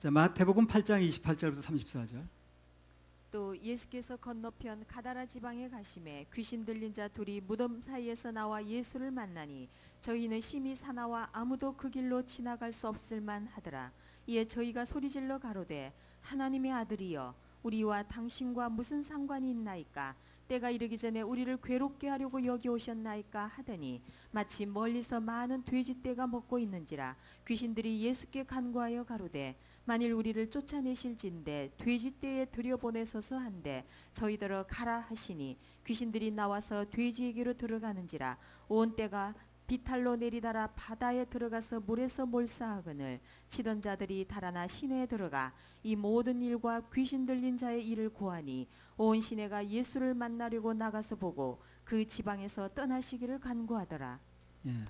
자, 마태복음 8장 28절부터 34절. 또 예수께서 건너편 가다라 지방에 가심에 귀신 들린 자 둘이 무덤 사이에서 나와 예수를 만나니 저희는 심히 사나와 아무도 그 길로 지나갈 수 없을 만하더라. 이에 저희가 소리질러 가로되 하나님의 아들이여 우리와 당신과 무슨 상관이 있나이까? 때가 이르기 전에 우리를 괴롭게 하려고 여기 오셨나이까 하더니 마치 멀리서 많은 돼지떼가 먹고 있는지라. 귀신들이 예수께 간구하여 가로되 만일 우리를 쫓아내실진대 돼지떼에 들여보내소서 한데 저희더러 가라 하시니 귀신들이 나와서 돼지에게로 들어가는지라. 온 떼가 비탈로 내리다라 바다에 들어가서 물에서 몰사하거늘 치던 자들이 달아나 시내에 들어가 이 모든 일과 귀신 들린 자의 일을 고하니 온 시내가 예수를 만나려고 나가서 보고 그 지방에서 떠나시기를 간구하더라. 예.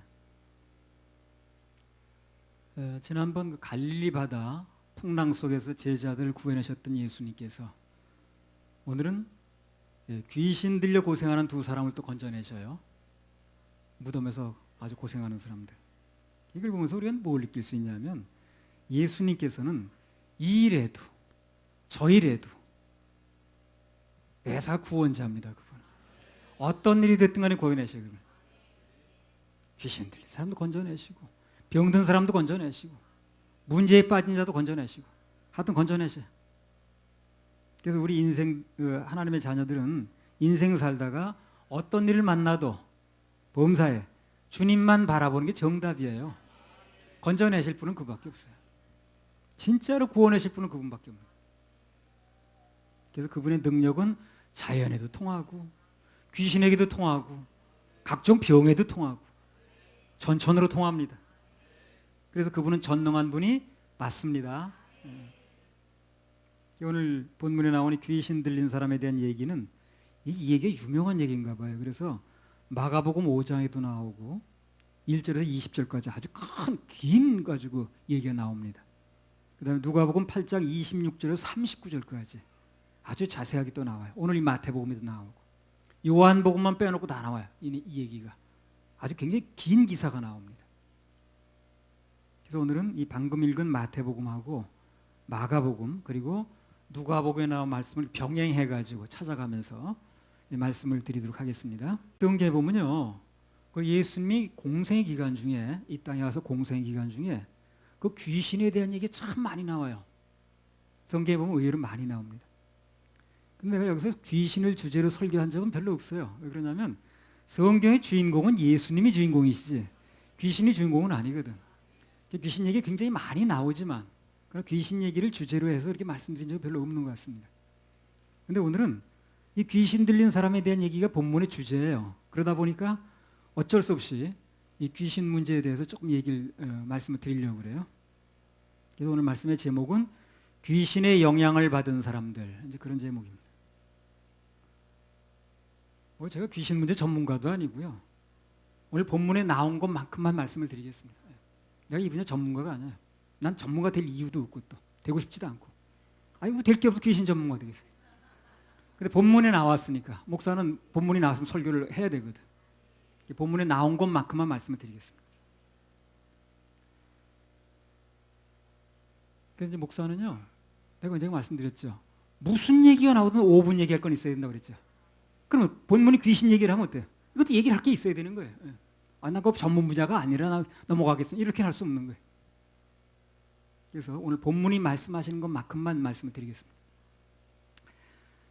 지난번 그 갈릴리 바다 풍랑 속에서 제자들을 구해내셨던 예수님께서 오늘은 귀신 들려 고생하는 두 사람을 또 건져내셔요. 무덤에서 아주 고생하는 사람들. 이걸 보면서 우리가 뭘 느낄 수 있냐면 예수님께서는 이 일에도 저 일에도 매사 구원자입니다. 그분은 어떤 일이 됐든 간에 구해내시고 귀신 들린 사람도 건져내시고 병든 사람도 건져내시고 문제에 빠진 자도 건져내시고 하여튼 건져내셔요. 그래서 우리 인생 하나님의 자녀들은 인생 살다가 어떤 일을 만나도 범사에 주님만 바라보는 게 정답이에요. 건져내실 분은 그분밖에 없어요. 진짜로 구원하실 분은 그분밖에 없어요. 그래서 그분의 능력은 자연에도 통하고 귀신에게도 통하고 각종 병에도 통하고 전천으로 통합니다. 그래서 그분은 전능한 분이 맞습니다. 오늘 본문에 나오는 귀신 들린 사람에 대한 얘기는 이 얘기가 유명한 얘기인가 봐요. 그래서 마가복음 5장에도 나오고 1절에서 20절까지 아주 긴 가지고 얘기가 나옵니다. 그 다음에 누가복음 8장 26절에서 39절까지 아주 자세하게 또 나와요. 오늘 이 마태복음에도 나오고 요한복음만 빼놓고 다 나와요. 이 얘기가 아주 굉장히 긴 기사가 나옵니다. 그래서 오늘은 이 방금 읽은 마태복음하고 마가복음 그리고 누가복음에 나온 말씀을 병행해가지고 찾아가면서 말씀을 드리도록 하겠습니다. 성경에 보면요, 그 예수님이 공생의 기간 중에 이 땅에 와서 공생의 기간 중에 그 귀신에 대한 얘기 참 많이 나와요. 성경에 보면 의외로 많이 나옵니다. 근데 내가 여기서 귀신을 주제로 설교한 적은 별로 없어요. 왜 그러냐면 성경의 주인공은 예수님이 주인공이시지 귀신이 주인공은 아니거든. 귀신 얘기 굉장히 많이 나오지만 그런 귀신 얘기를 주제로 해서 이렇게 말씀드린 적이 별로 없는 것 같습니다. 근데 오늘은 이 귀신 들린 사람에 대한 얘기가 본문의 주제예요. 그러다 보니까 어쩔 수 없이 이 귀신 문제에 대해서 조금 말씀을 드리려고 그래요. 그래서 오늘 말씀의 제목은 귀신의 영향을 받은 사람들, 이제 그런 제목입니다. 제가 귀신 문제 전문가도 아니고요. 오늘 본문에 나온 것만큼만 말씀을 드리겠습니다. 내가 이 분야 전문가가 아니에요. 난 전문가 될 이유도 없고 또 되고 싶지도 않고. 아니 뭐 될 게 없어 귀신 전문가 되겠어요. 근데 본문에 나왔으니까 목사는 본문이 나왔으면 설교를 해야 되거든. 본문에 나온 것만큼만 말씀을 드리겠습니다. 그래서 이제 목사는요, 내가 언제 말씀드렸죠. 무슨 얘기가 나오든 5분 얘기할 건 있어야 된다고 그랬죠. 그러면 본문이 귀신 얘기를 하면 어때요? 이것도 얘기를 할 게 있어야 되는 거예요. 나 그 전문 분야가 아니라 나 넘어가겠습니다. 이렇게 할 수 없는 거예요. 그래서 오늘 본문이 말씀하시는 것만큼만 말씀을 드리겠습니다.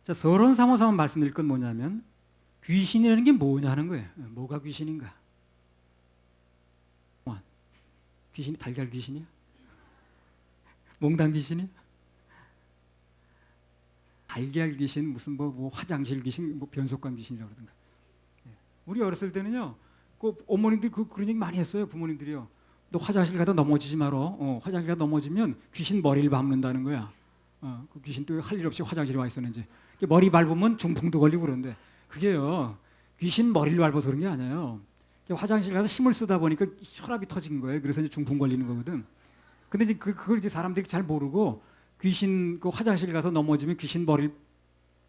자, 서론 삼아서 한번 말씀드릴 건 뭐냐면 귀신이라는 게 뭐냐는 거예요. 뭐가 귀신인가? 귀신이 달걀 귀신이야? 몽당 귀신이야? 달걀 귀신 무슨 뭐 화장실 귀신 뭐 변속관 귀신이라고 그러던가. 우리 어렸을 때는요, 그 어머님들이 그런 얘기 많이 했어요. 부모님들이요. 너 화장실 가다 넘어지지 말어. 화장실 가다 넘어지면 귀신 머리를 밟는다는 거야. 그 귀신 또 할 일 없이 화장실에 와 있었는지. 머리 밟으면 중풍도 걸리고 그러는데 그게요, 귀신 머리를 밟아서 그런 게 아니에요. 화장실 가서 힘을 쓰다 보니까 혈압이 터진 거예요. 그래서 이제 중풍 걸리는 거거든. 근데 이제 그걸 이제 사람들이 잘 모르고 귀신 그 화장실 가서 넘어지면 귀신 머리를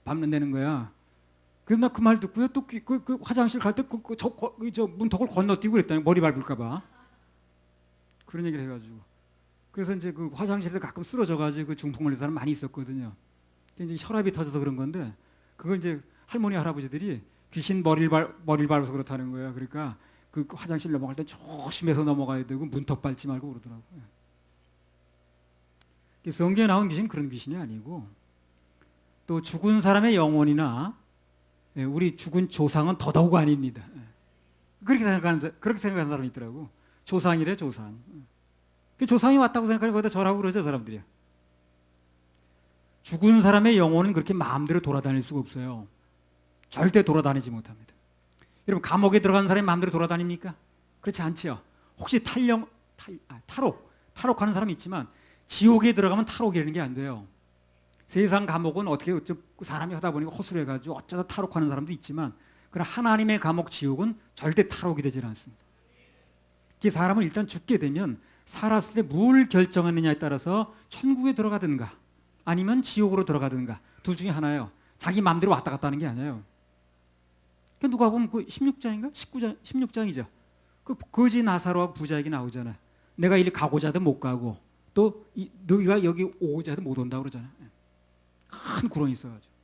밟는다는 거야. 그래서 나 그 말 듣고요. 또 그 화장실 갈 때 저 문턱을 건너뛰고 그랬다니 머리 밟을까 봐. 그런 얘기를 해가지고. 그래서 이제 그 화장실에서 가끔 쓰러져가지고 그 중풍 걸린 사람 많이 있었거든요. 이제 혈압이 터져서 그런 건데 그걸 이제 할머니 할아버지들이 귀신 머리를 밟아서 그렇다는 거예요. 그러니까 그 화장실 넘어갈 때 조심해서 넘어가야 되고 문턱 밟지 말고 그러더라고요. 성경에 나온 귀신 그런 귀신이 아니고 또 죽은 사람의 영혼이나 우리 죽은 조상은 더더욱 아닙니다. 그렇게 생각하는 사람이 있더라고. 조상이래 조상. 그 조상이 왔다고 생각하면 거기다 절하고 그러죠 사람들이. 죽은 사람의 영혼은 그렇게 마음대로 돌아다닐 수가 없어요. 절대 돌아다니지 못합니다. 여러분 감옥에 들어간 사람이 마음대로 돌아다닙니까? 그렇지 않죠. 혹시 탈옥하는 사람이 있지만 지옥에 들어가면 탈옥이라는 게 안 돼요. 세상 감옥은 어떻게 사람이 하다 보니까 허술해가지고 어쩌다 탈옥하는 사람도 있지만 그러나 하나님의 감옥 지옥은 절대 탈옥이 되질 않습니다. 그 사람은 일단 죽게 되면 살았을 때 뭘 결정했느냐에 따라서 천국에 들어가든가 아니면 지옥으로 들어가든가 둘 중에 하나예요. 자기 마음대로 왔다 갔다 하는 게 아니에요. 누가 보면 그 16장인가? 16장이죠. 그 거지 나사로와 부자 얘기 나오잖아요. 내가 이리 가고자 해도 못 가고 또 너희가 여기 오고자 해도 못 온다고 그러잖아요. 큰 구렁이 있어가지고.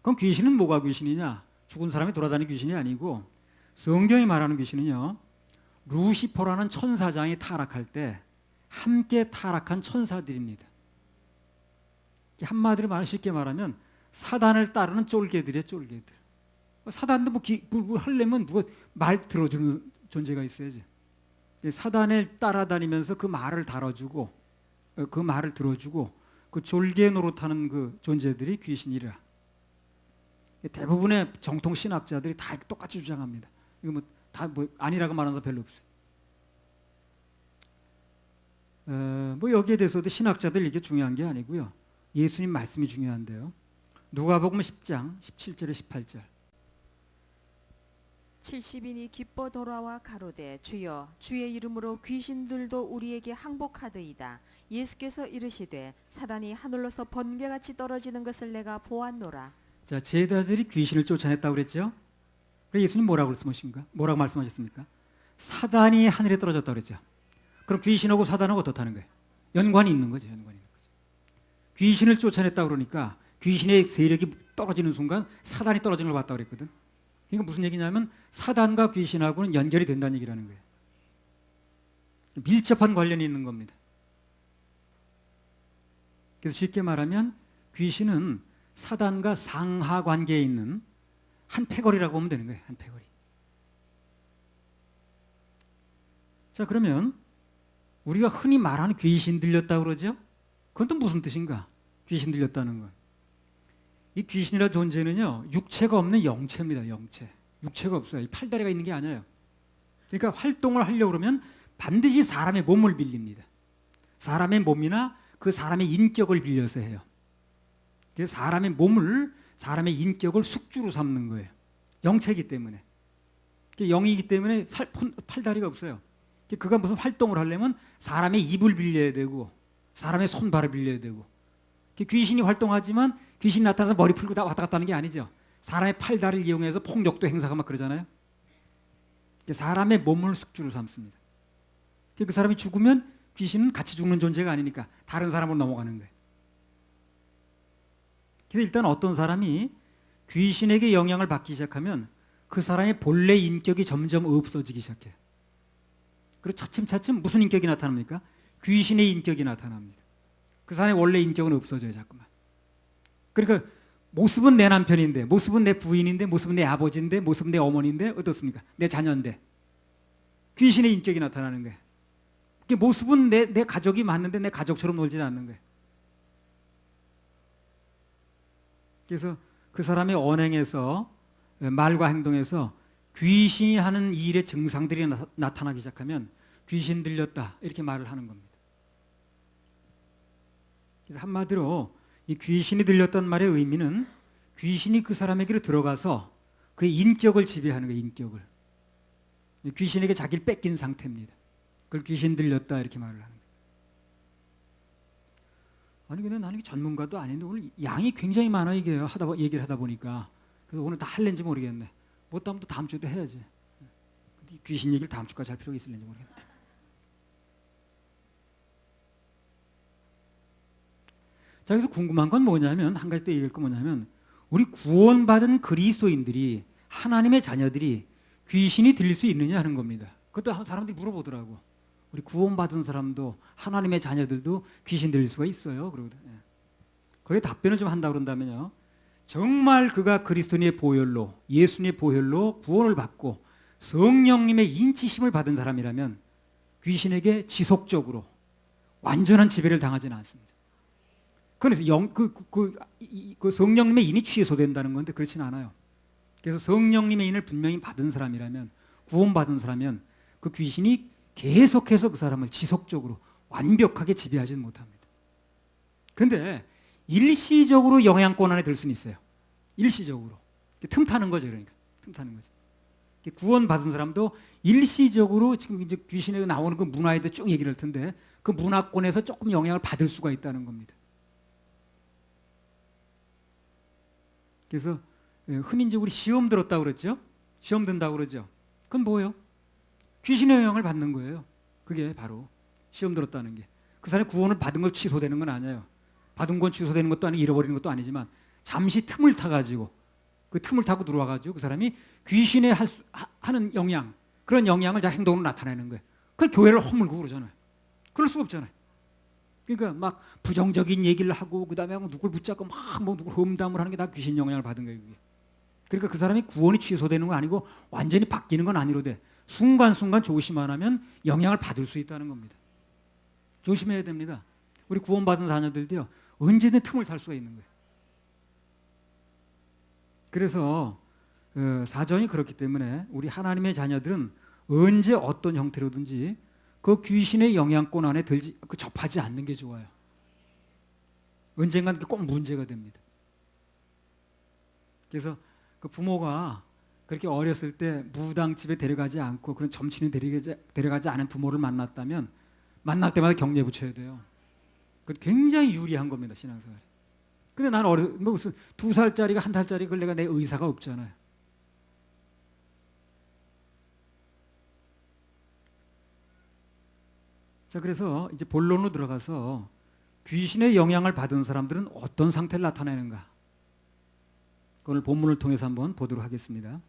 그럼 귀신은 뭐가 귀신이냐? 죽은 사람이 돌아다니는 귀신이 아니고 성경이 말하는 귀신은요. 루시퍼라는 천사장이 타락할 때 함께 타락한 천사들입니다. 한마디로 쉽게 말하면 사단을 따르는 쫄개들이에요. 쫄개들. 사단도 뭐 하려면 누가 말 들어주는 존재가 있어야지. 사단을 따라다니면서 그 말을 다뤄주고 그 말을 들어주고 그 졸개 노릇하는 그 존재들이 귀신이라. 대부분의 정통 신학자들이 다 똑같이 주장합니다. 이거 다 아니라고 말하는 사람 별로 없어요. 뭐 여기에 대해서도 신학자들 이게 중요한 게 아니고요. 예수님 말씀이 중요한데요. 누가복음 10장 17절에 18절. 70인이 기뻐 돌아와 가로되 주여 주의 이름으로 귀신들도 우리에게 항복하더이다. 예수께서 이르시되 사단이 하늘로서 번개같이 떨어지는 것을 내가 보았노라. 자, 제자들이 귀신을 쫓아냈다고 그랬죠. 그래서 예수님 뭐라고 말씀하셨습니까? 사단이 하늘에 떨어졌다고 그랬죠. 그럼 귀신하고 사단하고 어떻다는 거예요? 연관이 있는 거죠. 귀신을 쫓아냈다고 그러니까 귀신의 세력이 떨어지는 순간 사단이 떨어지는 걸 봤다고 그랬거든. 그러니까 무슨 얘기냐면 사단과 귀신하고는 연결이 된다는 얘기라는 거예요. 밀접한 관련이 있는 겁니다. 그래서 쉽게 말하면 귀신은 사단과 상하 관계에 있는 한 패거리라고 보면 되는 거예요. 한 패거리. 자, 그러면 우리가 흔히 말하는 귀신 들렸다고 그러죠? 그건 또 무슨 뜻인가? 귀신 들렸다는 건. 이 귀신이라는 존재는요, 육체가 없는 영체입니다. 영체. 육체가 없어요. 이 팔다리가 있는 게 아니에요. 그러니까 활동을 하려고 그러면 반드시 사람의 몸을 빌립니다. 사람의 몸이나 그 사람의 인격을 빌려서 해요. 그래서 사람의 몸을, 사람의 인격을 숙주로 삼는 거예요. 영체이기 때문에. 영이기 때문에 팔다리가 없어요. 그가 무슨 활동을 하려면 사람의 입을 빌려야 되고 사람의 손발을 빌려야 되고. 귀신이 활동하지만 귀신이 나타나서 머리 풀고 다 왔다 갔다 하는 게 아니죠. 사람의 팔다리를 이용해서 폭력도 행사하고 막 그러잖아요. 사람의 몸을 숙주로 삼습니다. 그 사람이 죽으면 귀신은 같이 죽는 존재가 아니니까 다른 사람으로 넘어가는 거예요. 그래서 일단 어떤 사람이 귀신에게 영향을 받기 시작하면 그 사람의 본래 인격이 점점 없어지기 시작해요. 그리고 차츰차츰 무슨 인격이 나타납니까? 귀신의 인격이 나타납니다. 그 사람의 원래 인격은 없어져요, 자꾸만. 그러니까 모습은 내 남편인데, 모습은 내 부인인데, 모습은 내 아버지인데, 모습은 내 어머니인데, 어떻습니까? 내 자녀인데. 귀신의 인격이 나타나는 거예요. 모습은 내 가족이 맞는데 내 가족처럼 놀지는 않는 거예요. 그래서 그 사람의 언행에서, 말과 행동에서 귀신이 하는 일의 증상들이 나타나기 시작하면 귀신 들렸다 이렇게 말을 하는 겁니다. 그래서 한마디로 이 귀신이 들렸다는 말의 의미는 귀신이 그 사람에게로 들어가서 그의 인격을 지배하는 거예요. 인격을. 귀신에게 자기를 뺏긴 상태입니다. 그걸 귀신 들렸다 이렇게 말을 하는 거예요. 아니 근데 나는 전문가도 아닌데 오늘 양이 굉장히 많아 이게 얘기를 하다 보니까 그래서 오늘 다 할는지 모르겠네. 못하면 또 다음 주에도 해야지. 근데 귀신 얘기를 다음 주까지 할 필요가 있을는지 모르겠네. 자, 그래서 궁금한 건 뭐냐면, 한 가지 또 얘기할 건 뭐냐면, 우리 구원받은 그리스도인들이, 하나님의 자녀들이 귀신이 들릴 수 있느냐 하는 겁니다. 그것도 사람들이 물어보더라고. 우리 구원받은 사람도, 하나님의 자녀들도 귀신 들릴 수가 있어요? 그러거든. 거기에 답변을 좀 한다 그런다면요, 정말 그가 그리스도인의 보혈로, 예수님의 보혈로 구원을 받고 성령님의 인치심을 받은 사람이라면 귀신에게 지속적으로 완전한 지배를 당하지는 않습니다. 그래서 그 성령님의 인이 취소된다는 건데 그렇지는 않아요. 그래서 성령님의 인을 분명히 받은 사람이라면, 구원받은 사람이면 그 귀신이 계속해서 그 사람을 지속적으로 완벽하게 지배하지는 못합니다. 그런데 일시적으로 영향권 안에 들 수는 있어요. 일시적으로. 틈타는 거죠. 그러니까 틈타는 거죠. 구원받은 사람도 일시적으로 지금 이제 귀신에 나오는 그 문화에 대해 쭉 얘기를 할 텐데 그 문화권에서 조금 영향을 받을 수가 있다는 겁니다. 그래서 흔히 이제 우리 시험 들었다고 그랬죠? 시험 든다고 그러죠? 그건 뭐예요? 귀신의 영향을 받는 거예요. 그게 바로 시험 들었다는 게. 그 사람이 구원을 받은 걸 취소되는 건 아니에요. 받은 건 취소되는 것도 아니고 잃어버리는 것도 아니지만 잠시 틈을 타가지고 그 틈을 타고 들어와가지고 그 사람이 귀신에 하는 영향, 그런 영향을 자 행동으로 나타내는 거예요. 그 교회를 허물고 그러잖아요. 그럴 수가 없잖아요. 그러니까 막 부정적인 얘기를 하고 그 다음에 누굴 붙잡고 막 뭐 누굴 험담을 하는 게 다 귀신 영향을 받은 거예요. 그게. 그러니까 그 사람이 구원이 취소되는 건 아니고 완전히 바뀌는 건 아니로되 순간순간 조심 안 하면 영향을 받을 수 있다는 겁니다. 조심해야 됩니다. 우리 구원받은 자녀들도요, 언제든 틈을 살 수가 있는 거예요. 그래서 사정이 그렇기 때문에 우리 하나님의 자녀들은 언제 어떤 형태로든지 그 귀신의 영향권 안에 접하지 않는 게 좋아요. 언젠간 꼭 문제가 됩니다. 그래서 그 부모가 그렇게 어렸을 때 무당집에 데려가지 않고 그런 점치는 데려가지 않은 부모를 만났다면 만날 때마다 격려 붙여야 돼요. 그 굉장히 유리한 겁니다, 신앙생활. 근데 나는 뭐 무슨 2살짜리가 1살짜리 그걸 내가 내 의사가 없잖아요. 자, 그래서 이제 본론으로 들어가서 귀신의 영향을 받은 사람들은 어떤 상태를 나타내는가? 오늘 본문을 통해서 한번 보도록 하겠습니다.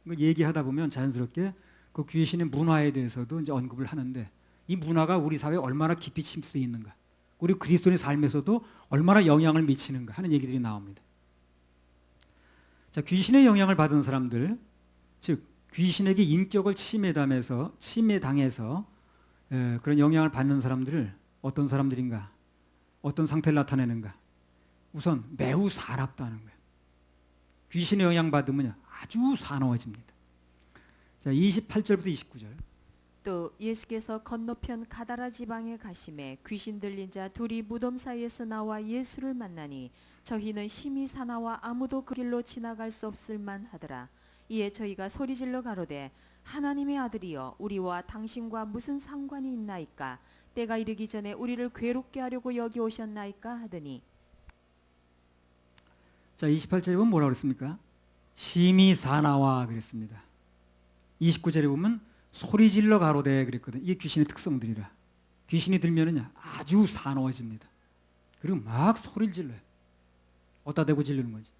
얘기하다 보면 자연스럽게 그 귀신의 문화에 대해서도 이제 언급을 하는데 이 문화가 우리 사회에 얼마나 깊이 침투되어 있는가? 우리 그리스도인의 삶에서도 얼마나 영향을 미치는가 하는 얘기들이 나옵니다. 자, 귀신의 영향을 받은 사람들, 즉 귀신에게 인격을 침해당해서 그런 영향을 받는 사람들을 어떤 사람들인가? 어떤 상태를 나타내는가? 우선 매우 사납다는 거예요. 귀신의 영향 받으면 아주 사나워집니다. 자, 28절부터 29절. 또 예수께서 건너편 가다라 지방에 가심에 귀신 들린 자 둘이 무덤 사이에서 나와 예수를 만나니 저희는 심히 사나와 아무도 그 길로 지나갈 수 없을 만하더라. 이에 저희가 소리질러 가로되 하나님의 아들이여 우리와 당신과 무슨 상관이 있나이까? 때가 이르기 전에 우리를 괴롭게 하려고 여기 오셨나이까? 하더니. 자, 28절에 보면 뭐라고 그랬습니까? 심히 사나와 그랬습니다. 29절에 보면 소리질러 가로되 그랬거든. 이게 귀신의 특성들이라. 귀신이 들면은 아주 사나워집니다. 그리고 막 소리를 질러요. 어디다 대고 지르는 거지.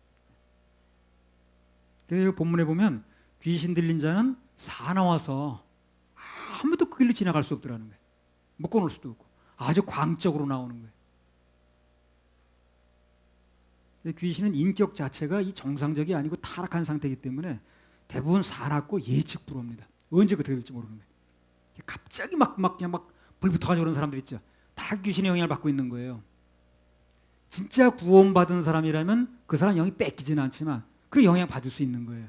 그래서 본문에 보면 귀신 들린 자는 사나워서 아무도 그 길로 지나갈 수 없더라는 거예요. 묶어놓을 수도 없고 아주 광적으로 나오는 거예요. 귀신은 인격 자체가 이 정상적이 아니고 타락한 상태이기 때문에 대부분 사납고 예측 불허입니다. 언제 어떻게 될지 모르는 거예요. 갑자기 그냥 불붙어가지고 그런 사람들 있죠. 다 귀신의 영향을 받고 있는 거예요. 진짜 구원받은 사람이라면 그 사람 영이 뺏기지는 않지만 그 영향 받을 수 있는 거예요.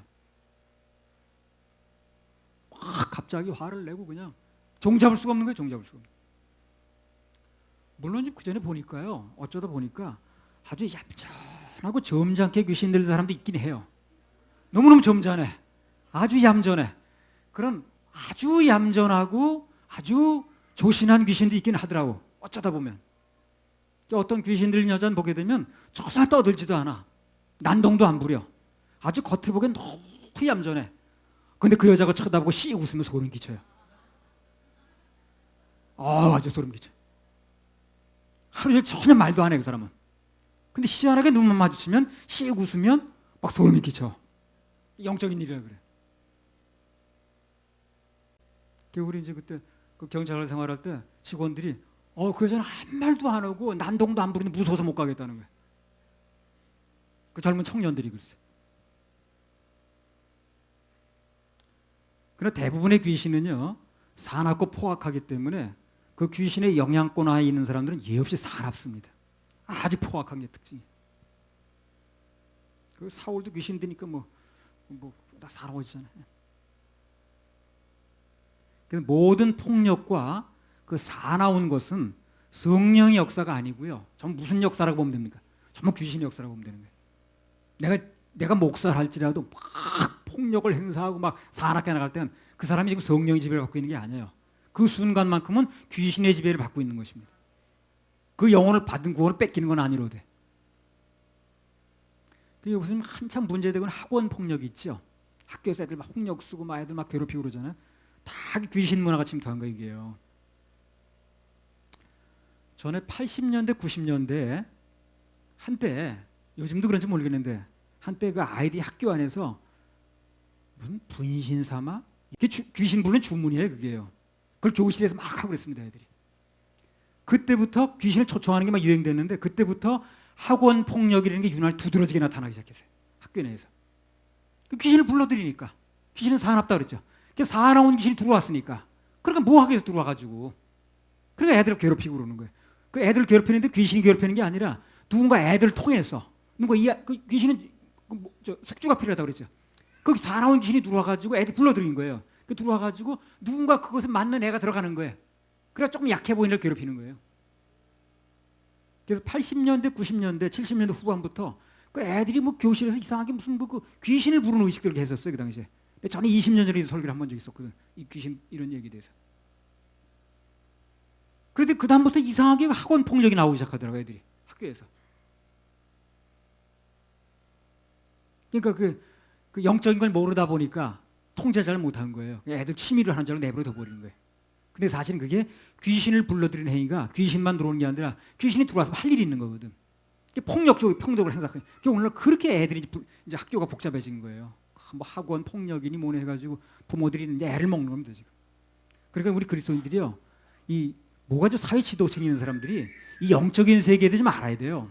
막 갑자기 화를 내고 그냥 종잡을 수가 없는 거예요. 종잡을 수가 없는 거예요. 물론 그 전에 보니까요. 어쩌다 보니까 아주 얌전하고 점잖게 귀신 들린 사람도 있긴 해요. 너무너무 점잖해. 아주 얌전해. 그런 아주 얌전하고 아주 조신한 귀신도 있긴 하더라고. 어쩌다 보면. 어떤 귀신 들린 여자는 보게 되면 전혀 떠들지도 않아. 난동도 안 부려. 아주 겉으로 보기엔 너무 얌전해. 근데 그 여자가 쳐다보고 씩 웃으면서 소름 끼쳐요. 아주 소름 끼쳐. 하루 종일 전혀 말도 안 해, 그 사람은. 근데 희한하게 눈만 마주치면 씩 웃으면 막 소름이 끼쳐. 영적인 일이라 그래. 우리 이제 그때 그 경찰 생활할 때 직원들이 그 여자는 한 말도 안 하고 난동도 안 부리는데 무서워서 못 가겠다는 거예요. 그 젊은 청년들이 그랬어요. 그러나 대부분의 귀신은요 사납고 포악하기 때문에 그 귀신의 영향권 하에 있는 사람들은 예 없이 사납습니다. 아주 포악한 게 특징이. 그 사울도 귀신 되니까 다 사나워지잖아요. 모든 폭력과 그 사나운 것은 성령의 역사가 아니고요. 전부 무슨 역사라고 보면 됩니까? 전부 귀신의 역사라고 보면 되는 거예요. 내가 목사를 할지라도 막 폭력을 행사하고 막 사납게 나갈 때는 그 사람이 지금 성령의 지배를 받고 있는 게 아니에요. 그 순간만큼은 귀신의 지배를 받고 있는 것입니다. 그 영혼을 받은 구원을 뺏기는 건 아니로돼. 여기서 한참 문제되고 학원 폭력이 있죠. 학교에서 애들 막 폭력 쓰고 막 애들 막 괴롭히고 그러잖아요. 다 귀신 문화가 침투한 거 이게요. 전에 80년대 90년대 한때 요즘도 그런지 모르겠는데 한때 그 아이들이 학교 안에서 무슨 분신 삼아 이게 귀신 부르는 주문이에요 그게요. 그걸 교실에서 막 하고 그랬습니다 애들이. 그때부터 귀신을 초청하는 게 막 유행됐는데 그때부터 학원 폭력이라는 게 유난히 두드러지게 나타나기 시작했어요. 학교 내에서. 그 귀신을 불러들이니까. 귀신은 사납다 그랬죠. 사나운 귀신이 들어왔으니까. 그러니까 뭐 하기 위해서 들어와가지고. 그러니까 애들을 괴롭히고 그러는 거예요. 그 애들을 괴롭히는데 귀신이 괴롭히는 게 아니라 누군가 애들을 통해서 그 귀신은 숙주가 필요하다고 그랬죠. 그 사나운 귀신이 들어와가지고 애들 불러들인 거예요. 그 들어와가지고 누군가 그것에 맞는 애가 들어가는 거예요. 그래서 조금 약해 보이는 애를 괴롭히는 거예요. 그래서 80년대, 90년대, 70년대 후반부터 그 애들이 교실에서 이상하게 무슨 그 귀신을 부르는 의식들을 했었어요 그 당시에. 근데 저는 20년 전에 설교를 한 번 적 있었거든. 이 귀신 이런 얘기에 대해서. 그런데 그 다음부터 이상하게 학원 폭력이 나오기 시작하더라고요 애들이 학교에서. 그러니까 그 영적인 걸 모르다 보니까 통제자를 못한 거예요. 애들 취미를 하는 줄 알고 내버려 둬버리는 거예요. 근데 사실은 그게 귀신을 불러들이는 행위가 귀신만 들어오는 게 아니라 귀신이 들어와서 할 일이 있는 거거든. 폭력을 행사하는. 오늘 그렇게 애들이 이제 학교가 복잡해진 거예요. 뭐 학원 폭력이니 뭐니 해가지고 부모들이 이제 애를 먹는 겁니다 지금. 그러니까 우리 그리스도인들이요, 이 뭐가 좀 사회 지도층 있는 사람들이 이 영적인 세계에 대해서 좀 알아야 돼요.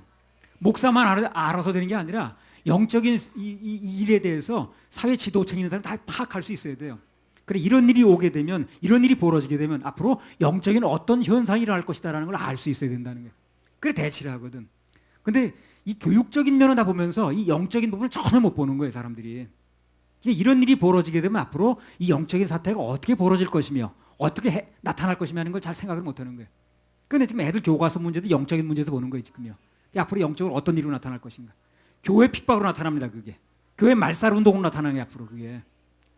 목사만 알아서 되는 게 아니라 영적인 이 일에 대해서 사회 지도층 있는 사람 다 파악할 수 있어야 돼요. 그래 이런 일이 오게 되면 이런 일이 벌어지게 되면 앞으로 영적인 어떤 현상이 일어날 것이다라는 걸 알 수 있어야 된다는 거예요. 그래 대치를 하거든. 근데 이 교육적인 면을 다 보면서 이 영적인 부분을 전혀 못 보는 거예요 사람들이. 이런 일이 벌어지게 되면 앞으로 이 영적인 사태가 어떻게 벌어질 것이며 어떻게 나타날 것이며 하는 걸 잘 생각을 못 하는 거예요. 근데 지금 애들 교과서 문제도 영적인 문제도 보는 거예요 지금요. 앞으로 영적으로 어떤 일로 나타날 것인가. 교회 핍박으로 나타납니다 그게. 교회 말살 운동으로 나타나는 게 앞으로 그게.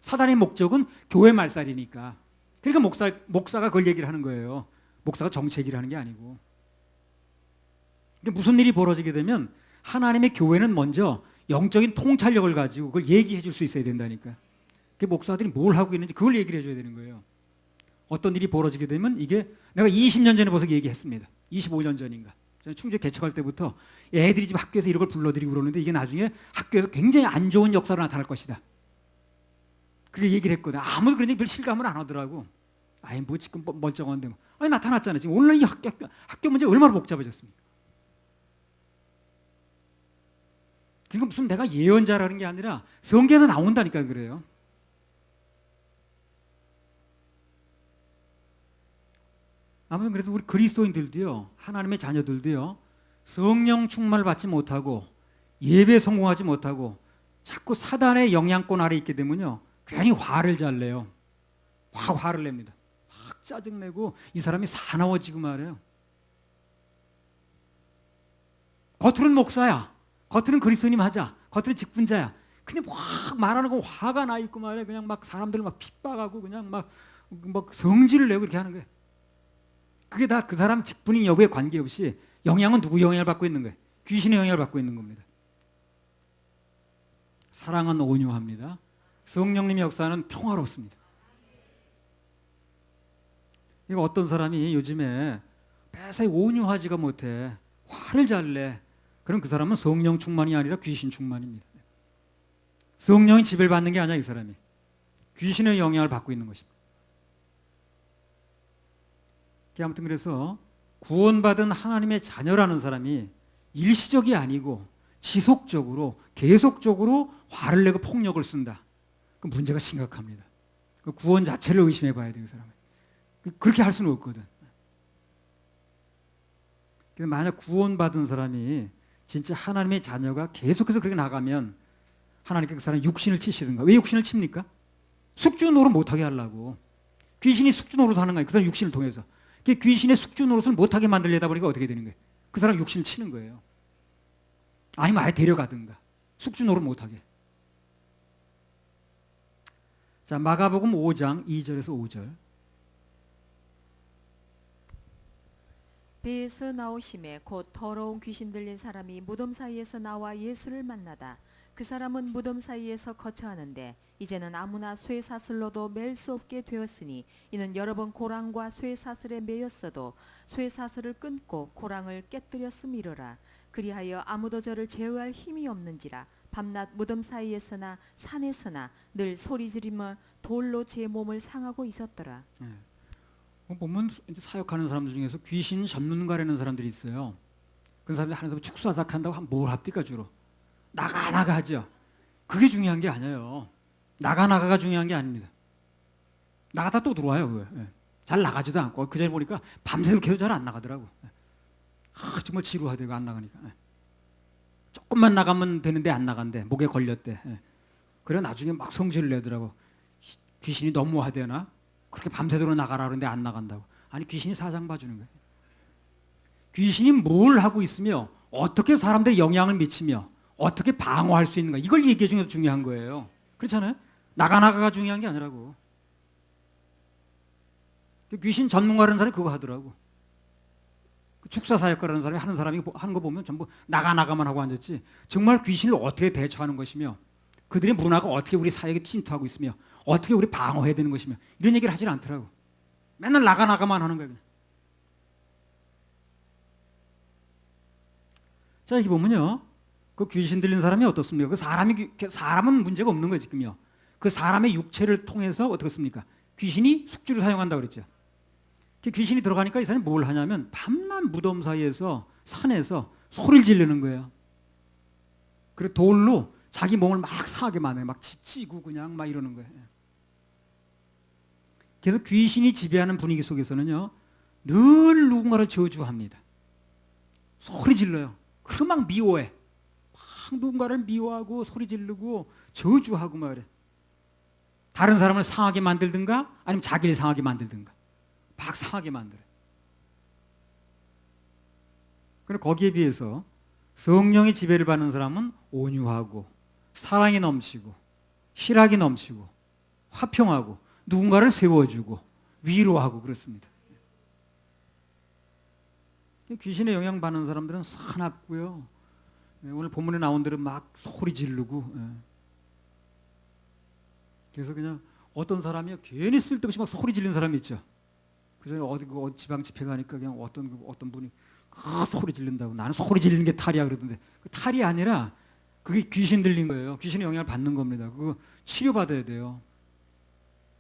사단의 목적은 교회 말살이니까. 그러니까 목사가 그걸 얘기를 하는 거예요. 목사가 정치 얘기를 하는 게 아니고. 무슨 일이 벌어지게 되면 하나님의 교회는 먼저 영적인 통찰력을 가지고 그걸 얘기해 줄 수 있어야 된다니까. 그 목사들이 뭘 하고 있는지 그걸 얘기를 해줘야 되는 거예요. 어떤 일이 벌어지게 되면 이게 내가 20년 전에 벌써 얘기했습니다. 25년 전인가. 저는 충주 개척할 때부터 애들이 지금 학교에서 이런 걸 불러들이고 그러는데 이게 나중에 학교에서 굉장히 안 좋은 역사로 나타날 것이다. 그렇게 얘기를 했거든. 아무도 그런 얘기 별 실감을 안 하더라고. 아이 뭐 지금 멀쩡한데 뭐. 아니 나타났잖아. 지금 온라인 학교 문제 얼마나 복잡해졌습니까? 그러니까 무슨 내가 예언자라는 게 아니라 성경에 나온다니까 그래요. 아무튼 그래서 우리 그리스도인들도요, 하나님의 자녀들도요, 성령 충만을 받지 못하고 예배 성공하지 못하고 자꾸 사단의 영향권 아래 있게 되면요, 괜히 화를 잘 내요. 화를 냅니다. 막 짜증내고 이 사람이 사나워지고 말해요. 겉으로는 목사야, 겉으로는 그리스도님 하자, 겉으로는 직분자야. 근데 막 말하는 거 화가 나 있고 말해. 그냥 막 사람들을 막 핍박하고 그냥 막 성질을 내고 이렇게 하는 거예요. 그게 다 그 사람 직분인 여부에 관계없이 영향은 누구 영향을 받고 있는 거예요? 귀신의 영향을 받고 있는 겁니다. 사랑은 온유합니다. 성령님의 역사는 평화롭습니다. 이거 어떤 사람이 요즘에 매사에 온유하지가 못해. 화를 잘 내. 그럼 그 사람은 성령 충만이 아니라 귀신 충만입니다. 성령이 지배를 받는 게 아니야, 이 사람이. 귀신의 영향을 받고 있는 것입니다. 아무튼 그래서 구원받은 하나님의 자녀라는 사람이 일시적이 아니고 지속적으로 계속적으로 화를 내고 폭력을 쓴다. 그 문제가 심각합니다. 그 구원 자체를 의심해 봐야 돼요, 그 사람은. 그렇게 할 수는 없거든. 만약 구원받은 사람이 진짜 하나님의 자녀가 계속해서 그렇게 나가면 하나님께 그 사람 육신을 치시든가. 왜 육신을 칩니까? 숙주 노릇 못하게 하려고. 귀신이 숙주 노릇 하는 거예요. 그 사람 육신을 통해서. 귀신의 숙주 노릇을 못하게 만들려다 보니까 어떻게 되는 거예요? 그 사람 육신을 치는 거예요. 아니면 아예 데려가든가. 숙주 노릇 못하게. 자, 마가복음 5장 2절에서 5절. 배에서 나오심에 곧 더러운 귀신 들린 사람이 무덤 사이에서 나와 예수를 만나다. 그 사람은 무덤 사이에서 거처하는데 이제는 아무나 쇠사슬로도 맬 수 없게 되었으니 이는 여러 번 고랑과 쇠사슬에 매였어도 쇠사슬을 끊고 고랑을 깨뜨렸음이로라. 그리하여 아무도 저를 제어할 힘이 없는지라. 밤낮 무덤 사이에서나 산에서나 늘 소리 지르며 돌로 제 몸을 상하고 있었더라. 보면 이제 사역하는 사람들 중에서 귀신 전문가라는 사람들이 있어요. 그런 사람들이 하는 사람 축사작한다고 뭘 합니까 주로? 나가 하죠. 그게 중요한 게 아니에요. 나가가 중요한 게 아닙니다. 나가다 또 들어와요. 그거. 잘 나가지도 않고 그전에 보니까 밤새도록 계속 잘 안 나가더라고. 정말 지루하대고 안 나가니까. 조금만 나가면 되는데 안 나간대. 목에 걸렸대. 그래 나중에 막 성질을 내더라고. 귀신이 너무하대나? 그렇게 밤새도록 나가라 그러는데 안 나간다고. 아니 귀신이 사장 봐주는 거예요. 귀신이 뭘 하고 있으며 어떻게 사람들에 영향을 미치며 어떻게 방어할 수 있는가 이걸 얘기해 주는 게 중요한 거예요. 그렇잖아요? 나가가 중요한 게 아니라고. 귀신 전문가라는 사람이 그거 하더라고. 축사사역가라는 사람이 하는 사람이 하는 거 보면 전부 나가만 하고 앉았지 정말 귀신을 어떻게 대처하는 것이며 그들의 문화가 어떻게 우리 사회에 침투하고 있으며 어떻게 우리 방어해야 되는 것이며 이런 얘기를 하질 않더라고. 맨날 나가만 하는 거예요. 자, 여기 보면요. 그 귀신 들린 사람이 어떻습니까? 그 사람은 문제가 없는 거예요, 지금요. 그 사람의 육체를 통해서 어떻습니까? 귀신이 숙주를 사용한다고 그랬죠. 귀신이 들어가니까 이 사람이 뭘 하냐면 밤낮 무덤 사이에서 산에서 소리를 지르는 거예요. 그리고 돌로 자기 몸을 막 상하게 만들어요. 막 지치고 그냥 막 이러는 거예요. 그래서 귀신이 지배하는 분위기 속에서는요. 늘 누군가를 저주합니다. 소리 질러요. 그리고 막 미워해. 막 누군가를 미워하고 소리 지르고 저주하고 막 그래. 다른 사람을 상하게 만들든가 아니면 자기를 상하게 만들든가. 막 상하게 만들어요. 그런데 거기에 비해서 성령의 지배를 받는 사람은 온유하고 사랑이 넘치고 희락이 넘치고 화평하고 누군가를 세워주고 위로하고 그렇습니다. 귀신의 영향 받는 사람들은 사납고요. 오늘 본문에 나온 대로 막 소리 지르고 그래서 그냥 어떤 사람이 괜히 쓸데없이 막 소리 지르는 사람이 있죠. 그전에 어디 지방 집회 가니까 그냥 어떤 분이 소리 지른다고 나는 소리 지르는 게 탈이야 그러던데 그 탈이 아니라 그게 귀신 들린 거예요. 귀신의 영향을 받는 겁니다. 그거 치료받아야 돼요.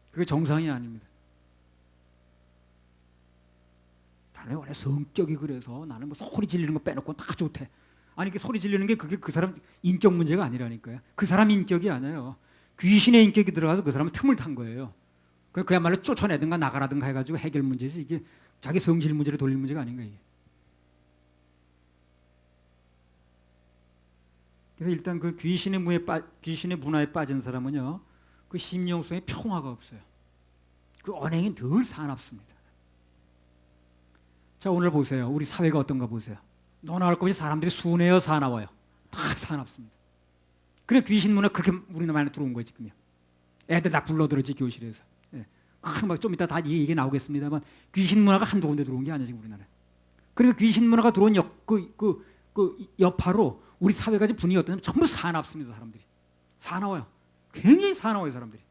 그게 정상이 아닙니다. 나는 원래 성격이 그래서 나는 뭐 소리 지르는 거 빼놓고 다 좋대. 아니 그 소리 지르는 게 그게 그 사람 인격 문제가 아니라니까요. 그 사람 인격이 아니에요. 귀신의 인격이 들어가서 그 사람은 틈을 탄 거예요. 그야말로 쫓아내든가 나가라든가 해가지고 해결 문제지 이게 자기 성질 문제로 돌릴 문제가 아닌 거예요. 그래서 일단 그 귀신의 문화에 빠진 사람은요, 그 심령 속에 평화가 없어요. 그 언행이 늘 사납습니다. 자, 오늘 보세요. 우리 사회가 어떤가 보세요. 너나 것 없이 사람들이 순해요, 사나워요? 다 사납습니다. 그래 귀신 문화 그렇게 우리나라에 들어온 거예요 지금요. 애들 다 불러들었지 교실에서. 좀 이따 다 얘기 나오겠습니다만 귀신 문화가 한두 군데 들어온 게 아니지 우리나라에. 그러니까 귀신 문화가 들어온 여파로 우리 사회가 지금 분위기가 어떠냐면 전부 사납습니다. 사람들이 사나워요. 굉장히 사나워요 사람들이.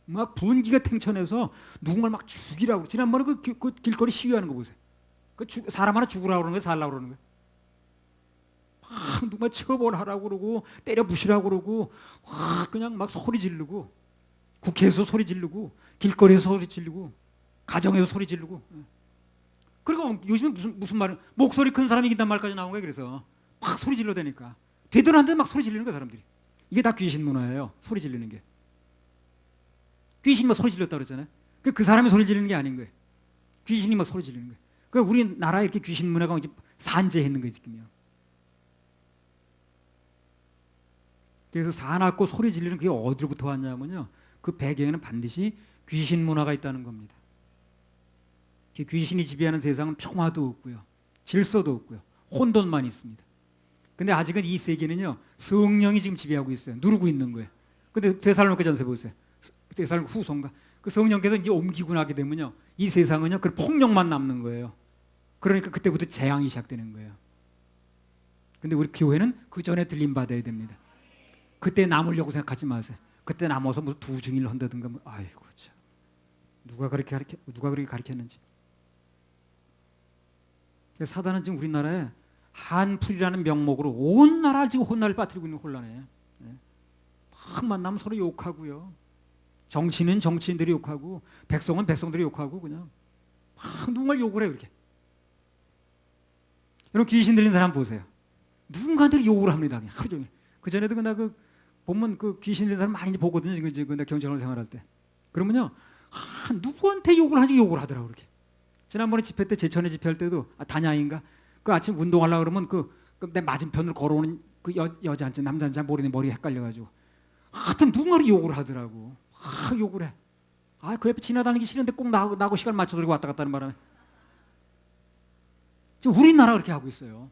막 분기가 탱천해서 누군가를 막 죽이라고. 지난번에 그 길거리 시위하는 거 보세요. 사람 하나 죽으라고 그러는 거예요, 살라고 그러는 거예요. 막 누가 처벌하라고 그러고 때려 부시라고 그러고 와 그냥 막 소리 지르고 국회에서 소리 지르고 길거리에서 소리 지르고 가정에서 소리 지르고 그리고 요즘에 무슨 말은 목소리 큰 사람이 이긴단 말까지 나온 거예요. 그래서 막 소리 질러대니까 되든 안 되든 막 소리 지르는 거야 사람들이. 이게 다 귀신 문화예요. 소리 지르는 게. 귀신이 막 소리 질렀다 그랬잖아요. 그 사람이 소리 지르는 게 아닌 거예요. 귀신이 막 소리 지르는 거예요. 그 우리나라에 이렇게 귀신 문화가 이제 산재했는 거예요 지금요. 그래서 사납고 소리 지르는 그게 어디로부터 왔냐면요. 그 배경에는 반드시 귀신 문화가 있다는 겁니다. 귀신이 지배하는 세상은 평화도 없고요. 질서도 없고요. 혼돈만 있습니다. 근데 아직은 이 세계는요. 성령이 지금 지배하고 있어요. 누르고 있는 거예요. 근데 데살로니가전서 보세요. 데살로니가 후서인가? 그 성령께서 이제 옮기고 나게 되면요. 이 세상은요. 그 폭력만 남는 거예요. 그러니까 그때부터 재앙이 시작되는 거예요. 근데 우리 교회는 그 전에 들림 받아야 됩니다. 그때 남으려고 생각하지 마세요. 그때 남아서 무슨 두중일을 한다든가 뭐, 아이고 참. 누가 그렇게 가르쳤는지. 사단은 지금 우리나라에 한풀이라는 명목으로 온 나라를 지금 혼란을 빠뜨리고 있는 혼란이에요. 막 만나면 서로 욕하고요. 정치인은 정치인들이 욕하고 백성은 백성들이 욕하고 그냥 막 누군가 욕을 해 그렇게. 여러분 귀신 들린 사람 보세요. 누군가한테 욕을 합니다. 그냥 하루 종일. 그 전에도 보면 그 귀신 들린 사람 많이 보거든요. 지금 경찰로 생활할 때. 그러면요. 누구한테 욕을 하지 욕을 하더라고 그렇게. 지난번에 집회 때 제천에 집회할 때도 단양인가 그 아침 운동하려고 그러면 내 맞은편으로 걸어오는 그 여자인지 남자인지 모르는 머리 헷갈려가지고 하여튼 누군가를 욕을 하더라고. 욕을 해. 그 옆에 지나다니기 싫은데 꼭 나하고 시간 맞춰서 그러고 왔다 갔다 하는 바람에 지금 우리나라 그렇게 하고 있어요.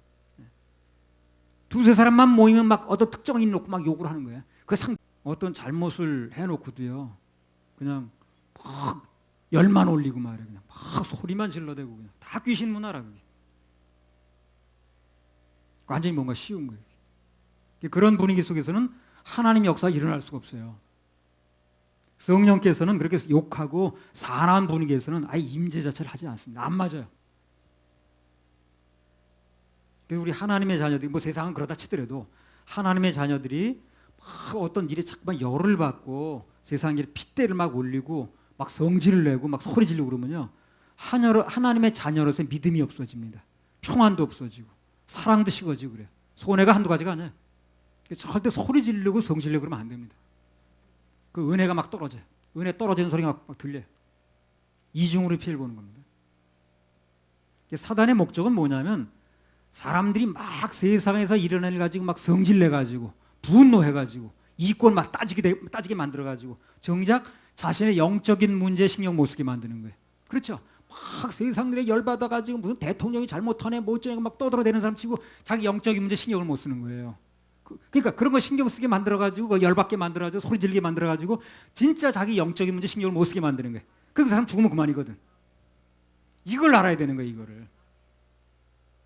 두세 사람만 모이면 막 어떤 특정인 놓고 막 욕을 하는 거예요. 어떤 잘못을 해놓고도요. 그냥 막 열만 올리고 말이에요. 그냥 막 소리만 질러대고 그냥 다 귀신 문화라 그게. 완전히 뭔가 쉬운 거예요. 그런 분위기 속에서는 하나님의 역사가 일어날 수가 없어요. 성령께서는 그렇게 욕하고 사나운 분위기에서는 아예 임재 자체를 하지 않습니다. 안 맞아요. 우리 하나님의 자녀들이 뭐 세상은 그렇다 치더라도 하나님의 자녀들이 막 어떤 일에 자꾸만 열을 받고 세상 일에 핏대를 막 올리고 막 성질을 내고 막 소리 지르고 그러면요. 하나님의 자녀로서의 믿음이 없어집니다. 평안도 없어지고 사랑도 식어지고 그래요. 손해가 한두 가지가 아니에요. 절대 소리 지르고 성질 내고 그러면 안 됩니다. 그 은혜가 막 떨어져요. 은혜 떨어지는 소리가 막 들려요. 이중으로 피해를 보는 겁니다. 사단의 목적은 뭐냐면 사람들이 막 세상에서 일어날 가지고 막 성질내가지고 분노해가지고 이권 막 따지게 만들어가지고 정작 자신의 영적인 문제에 신경 못 쓰게 만드는 거예요. 그렇죠? 막 세상들에 열받아가지고 무슨 대통령이 잘못하네 뭐 어쩌고 막 떠들어대는 사람 치고 자기 영적인 문제 신경을 못 쓰는 거예요. 그러니까 그런 거 신경 쓰게 만들어가지고 열받게 만들어가지고 소리 지르게 만들어가지고 진짜 자기 영적인 문제 신경을 못 쓰게 만드는 거예요. 그 사람 죽으면 그만이거든. 이걸 알아야 되는 거예요. 이거를.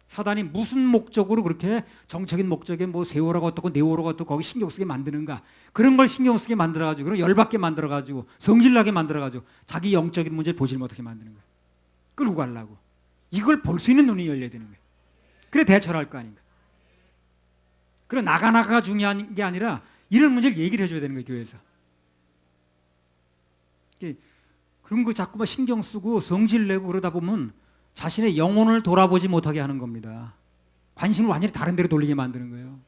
사단이 무슨 목적으로 그렇게 정적인 목적에 뭐 세월호가 어떻고 네월호가 어떻고 거기 신경 쓰게 만드는가 그런 걸 신경 쓰게 만들어가지고 그런 열받게 만들어가지고 성질나게 만들어가지고 자기 영적인 문제를 보지 못하게 만드는 거예요. 끌고 가려고. 이걸 볼 수 있는 눈이 열려야 되는 거예요. 그래 대처를 할 거 아닌가. 그래 나가가 중요한 게 아니라 이런 문제를 얘기를 해줘야 되는 거예요. 교회에서. 그런 거 자꾸만 신경 쓰고 성질내고 그러다 보면 자신의 영혼을 돌아보지 못하게 하는 겁니다. 관심을 완전히 다른 데로 돌리게 만드는 거예요.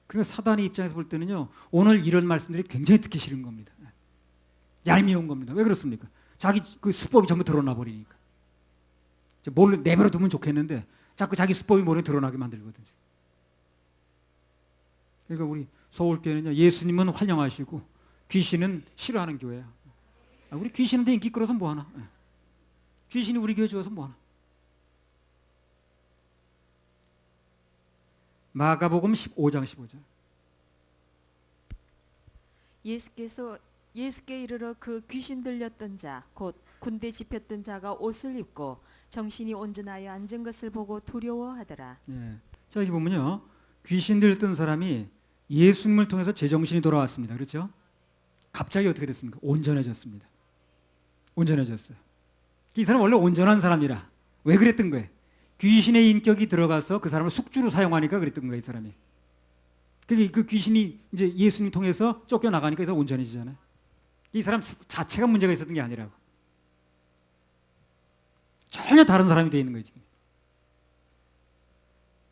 그러니까 사단의 입장에서 볼 때는요. 오늘 이런 말씀들이 굉장히 듣기 싫은 겁니다. 얄미운 겁니다. 왜 그렇습니까? 자기 그 수법이 전부 드러나 버리니까. 뭘 내버려 두면 좋겠는데 자꾸 자기 수법이 모르게 드러나게 만들거든요. 그러니까 우리 서울교회는요. 예수님은 환영하시고 귀신은 싫어하는 교회야. 우리 귀신한테 인기 끌어서 뭐하나. 귀신이 우리 교회 좋아서 뭐하나. 마가복음 15장 15절. 예수께 이르러 그 귀신 들렸던 자 곧 군대 집혔던 자가 옷을 입고 정신이 온전하여 앉은 것을 보고 두려워하더라. 예. 자 여기 보면요. 귀신 들렸던 사람이 예수님을 통해서 제정신이 돌아왔습니다. 그렇죠? 갑자기 어떻게 됐습니까? 온전해졌습니다. 온전해졌어요. 이 사람 원래 온전한 사람이라 왜 그랬던 거예요? 귀신의 인격이 들어가서 그 사람을 숙주로 사용하니까 그랬던 거예요, 이 사람이. 그 귀신이 이제 예수님 통해서 쫓겨나가니까 이 사람 온전해지잖아요. 이 사람 자체가 문제가 있었던 게 아니라고. 전혀 다른 사람이 되어 있는 거예요, 지금.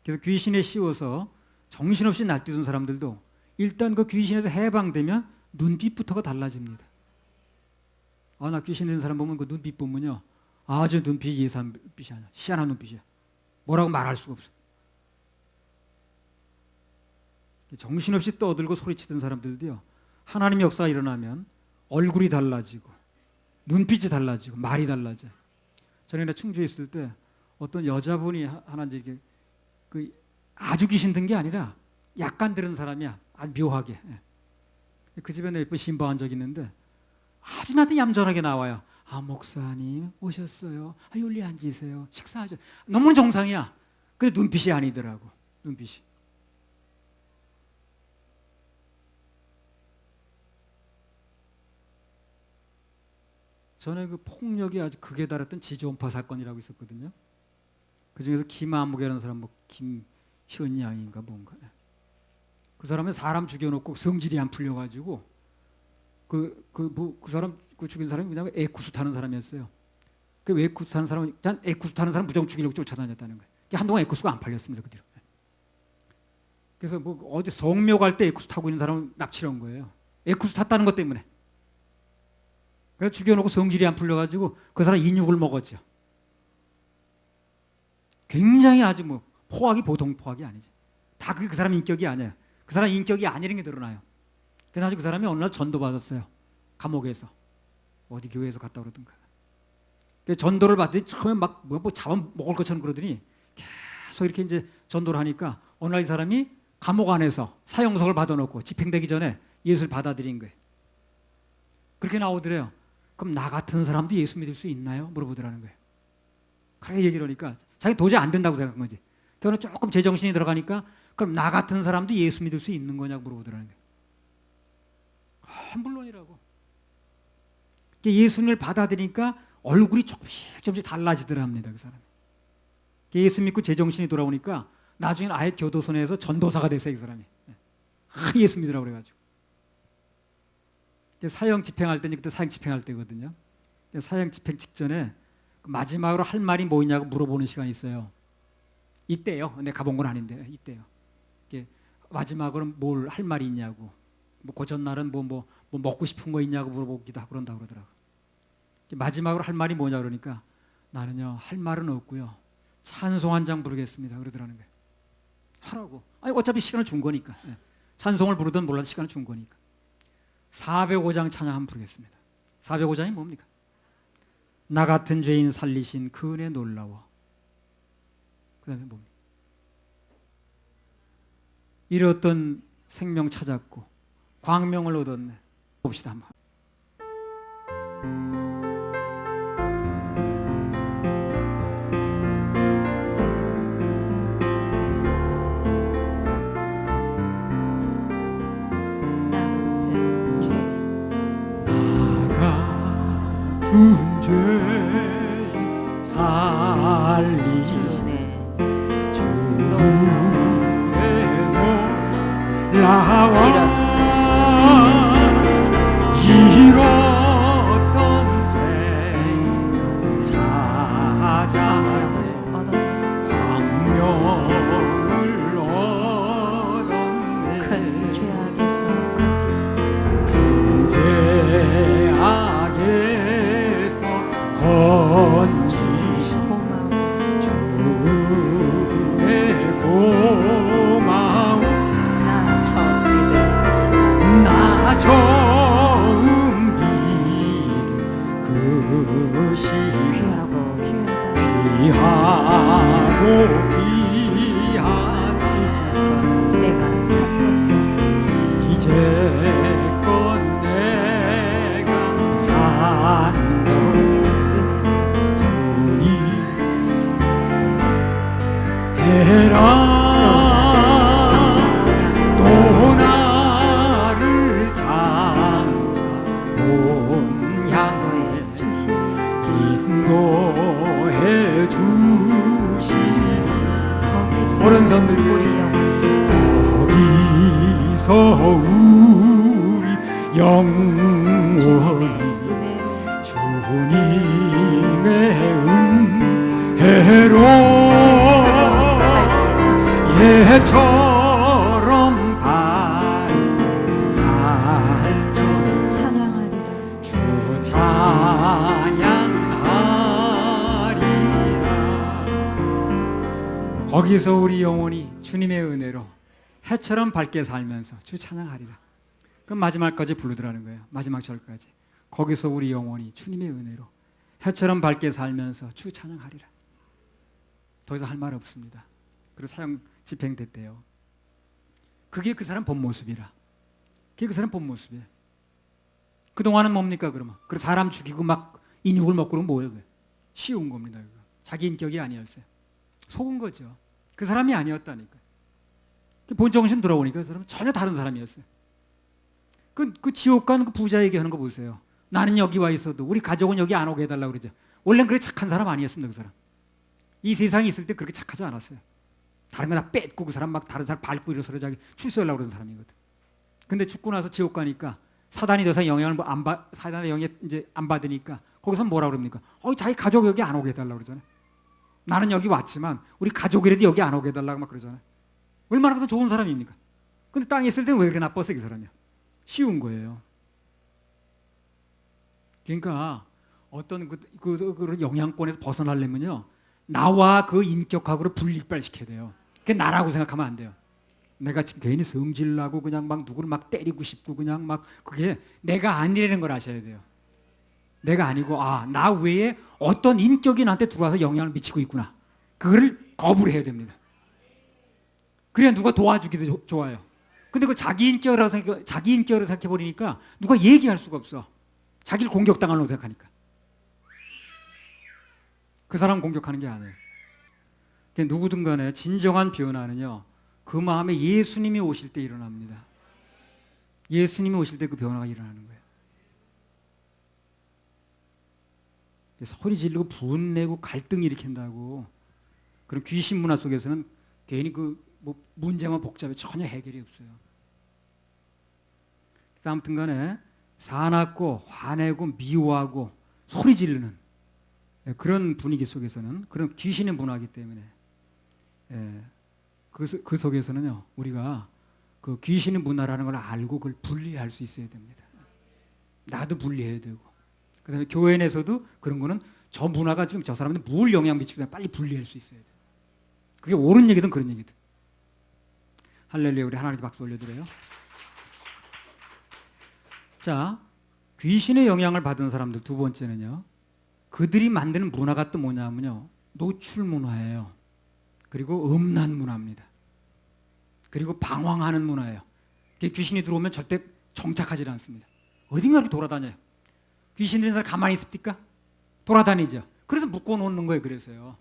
그래서 귀신에 씌워서 정신없이 날뛰던 사람들도 일단 그 귀신에서 해방되면 눈빛부터가 달라집니다. 나 귀신 들린 사람 보면 그 눈빛 보면요. 저 눈빛이 예사한 빛이 아니야. 희한한 눈빛이야. 뭐라고 말할 수가 없어. 정신없이 떠들고 소리치던 사람들도요. 하나님의 역사가 일어나면 얼굴이 달라지고 눈빛이 달라지고 말이 달라져. 전에 충주에 있을 때 어떤 여자분이 하나 이제 그 아주 귀신 든 게 아니라 약간 들은 사람이야. 아주 묘하게. 그 집에 내 예쁜 신방한 적이 있는데 아주 나한테 얌전하게 나와요. 목사님 오셨어요. 여기 앉으세요. 식사하죠. 너무 정상이야. 근데 눈빛이 아니더라고. 눈빛이. 전에 그 폭력이 아주 극에 달했던 지저온파 사건이라고 있었거든요. 그 중에서 김아무개라는 사람, 김현양인가 뭔가. 그 사람은 사람 죽여놓고 성질이 안 풀려가지고 그 사람 그 죽인 사람이 그냥 에쿠스 타는 사람이었어요. 그 에쿠스 타는 사람, 에쿠스 타는 사람 무조건 죽이려고 쫓아다녔다는 거예요. 한동안 에쿠스가 안 팔렸습니다, 그 뒤로. 그래서 어디 성묘 갈 때 에쿠스 타고 있는 사람을 납치를 한 거예요. 에쿠스 탔다는 것 때문에. 그래서 죽여놓고 성질이 안 풀려가지고 그 사람 인육을 먹었죠. 굉장히 아주 포악이 보통 포악이 아니지. 다 그 사람 인격이 아니에요. 그 사람 인격이 아니라는 게 드러나요. 그래서 아주 그 사람이 어느 날 전도받았어요. 감옥에서. 어디 교회에서 갔다 그러던가. 전도를 받더니 처음에 막 잡아먹을 것처럼 그러더니 계속 이렇게 이제 전도를 하니까 어느 날 이 사람이 감옥 안에서 사형석을 받아놓고 집행되기 전에 예수를 받아들인 거예요. 그렇게 나오더래요. 그럼 나 같은 사람도 예수 믿을 수 있나요? 물어보더라는 거예요. 그렇게 얘기를 하니까 자기 도저히 안 된다고 생각한 거지. 그러나 조금 제정신이 들어가니까 그럼 나 같은 사람도 예수 믿을 수 있는 거냐고 물어보더라는 거예요. 물론이라고. 예수님을 받아들이니까 얼굴이 조금씩 달라지더랍니다, 그 사람이. 예수 믿고 제정신이 돌아오니까 나중에는 아예 교도소 내에서 전도사가 됐어요, 이 사람이. 예수 믿으라고 그래가지고. 사형 집행할 때는 그때 사형 집행할 때거든요. 사형 집행 직전에 마지막으로 할 말이 뭐냐고 물어보는 시간이 있어요. 이때요. 내가 가본 건 아닌데 이때요. 마지막으로 뭘 할 말이 있냐고. 그 전날은 뭐 먹고 싶은 거 있냐고 물어보기도 하고 그런다고 그러더라고. 마지막으로 할 말이 뭐냐 그러니까 나는요 할 말은 없고요. 찬송 한 장 부르겠습니다. 그러더라는 거예요. 하라고. 어차피 시간을 준 거니까. 찬송을 부르든 몰라도 시간을 준 거니까. 405장 찬양 한번 부르겠습니다. 405장이 뭡니까? 나 같은 죄인 살리신 그 은혜 놀라워. 그 다음에 뭡니까? 잃었던 생명 찾았고 광명을 얻었네. 봅시다 한번. 죄 살리시네 주의 놀라워 잃었던 생명 찾아 광명을 얻었네 큰 죄악에서 건지시네 큰 죄악에서 건지신 주의 고마움 나 처음 믿은 그 시간 나 처음 믿은 그 시간 귀하고 귀하다 이제껏 내가 산 주님 해라 또 나를 장차 본향에 인도해 주시 오른손 들고 우리 영혼이 거기서 우리 영원히 은혜로 주님의 은혜로 예처럼 살죠. 찬양하리라. 주 찬양하리라. 거기서 우리 영혼이 주님의 은혜로 해처럼 밝게 살면서 주 찬양하리라. 그럼 마지막까지 부르더라는 거예요. 마지막 절까지. 거기서 우리 영혼이 주님의 은혜로 해처럼 밝게 살면서 주 찬양하리라. 더 이상 할 말 없습니다. 그리고 사형 집행됐대요. 그게 그 사람 본 모습이라. 그게 그 사람 본 모습이에요. 그동안은 뭡니까 그러면? 그 사람 죽이고 막 인육을 먹고 그러면 뭐예요? 쉬운 겁니다. 그거. 자기 인격이 아니었어요. 속은 거죠. 그 사람이 아니었다니까. 본정신 돌아오니까 그 사람은 전혀 다른 사람이었어요. 그 지옥 간 그 부자 얘기하는 거 보세요. 나는 여기 와 있어도 우리 가족은 여기 안 오게 해달라고 그러죠. 원래는 그렇게 착한 사람 아니었습니다. 그 사람. 이 세상에 있을 때 그렇게 착하지 않았어요. 다른 거 다 뺏고 그 사람 막 다른 사람 밟고 이래서 자기 출세하려고 그러는 사람이거든. 근데 죽고 나서 지옥 가니까 사단이 더 이상 영향을 사단의 영향 이제 안 받으니까 거기서 뭐라 그럽니까? 자기 가족 여기 안 오게 해달라고 그러잖아요. 나는 여기 왔지만 우리 가족이라도 여기 안 오게 해달라고 막 그러잖아요. 얼마나 더 좋은 사람입니까? 근데 땅에 있을 때는 왜 그렇게 나빴어 이 사람이야? 쉬운 거예요. 그러니까 어떤 그 영향권에서 벗어나려면요, 나와 그 인격하고를 분리발시켜야 돼요. 그게 나라고 생각하면 안 돼요. 내가 지금 괜히 성질나고 그냥 막 누구를 막 때리고 싶고 그냥 막 그게 내가 아니라는 걸 아셔야 돼요. 내가 아니고 나 외에 어떤 인격이 나한테 들어와서 영향을 미치고 있구나. 그거를 거부를 해야 됩니다. 그래야 누가 도와주기도 좋아요. 근데 그 자기 인격으로 생각해 버리니까 누가 얘기할 수가 없어. 자기를 공격당하려고 생각하니까. 그 사람 공격하는 게 아니에요. 누구든 간에 진정한 변화는요, 그 마음에 예수님이 오실 때 일어납니다. 예수님이 오실 때 그 변화가 일어나는 거예요. 소리 지르고 분내고 갈등 일으킨다고 그런 귀신 문화 속에서는 괜히 문제만 복잡해 전혀 해결이 없어요. 아무튼 간에 사납고 화내고 미워하고 소리 지르는 그런 분위기 속에서는 그런 귀신의 문화이기 때문에 그 속에서는요, 우리가 그 귀신의 문화라는 걸 알고 그걸 분리할 수 있어야 됩니다. 나도 분리해야 되고, 그 다음에 교회 내에서도 그런 거는 저 문화가 지금 저 사람한테 뭘 영향 미치고 빨리 분리할 수 있어야 돼요. 그게 옳은 얘기든 그런 얘기든. 할렐루야. 우리 하나님께 박수 올려드려요. 자, 귀신의 영향을 받은 사람들 두 번째는요, 그들이 만드는 문화가 또 뭐냐면요, 노출 문화예요. 그리고 음란 문화입니다. 그리고 방황하는 문화예요. 귀신이 들어오면 절대 정착하지 않습니다. 어딘가 이렇게 돌아다녀요. 귀신 들린 사람 가만히 있습니까? 돌아다니죠. 그래서 묶어놓는 거예요. 그래서요.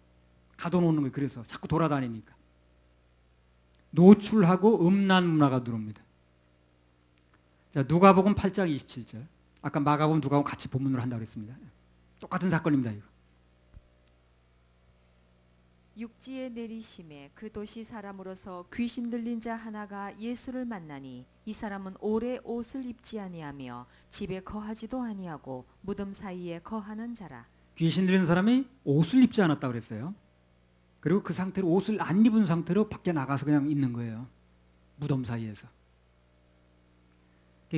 가둬놓는 거예요. 그래서 자꾸 돌아다니니까. 노출하고 음란 문화가 들어옵니다. 자, 누가복음 8장 27절. 아까 마가복음 누가복음 같이 본문으로 한다고 그랬습니다. 똑같은 사건입니다. 이거. 육지에 내리심에 그 도시 사람으로서 귀신 들린 자 하나가 예수를 만나니 이 사람은 오래 옷을 입지 아니하며 집에 거하지도 아니하고 무덤 사이에 거하는 자라. 귀신 들린 사람이 옷을 입지 않았다고 그랬어요. 그리고 그 상태로 옷을 안 입은 상태로 밖에 나가서 그냥 있는 거예요. 무덤 사이에서.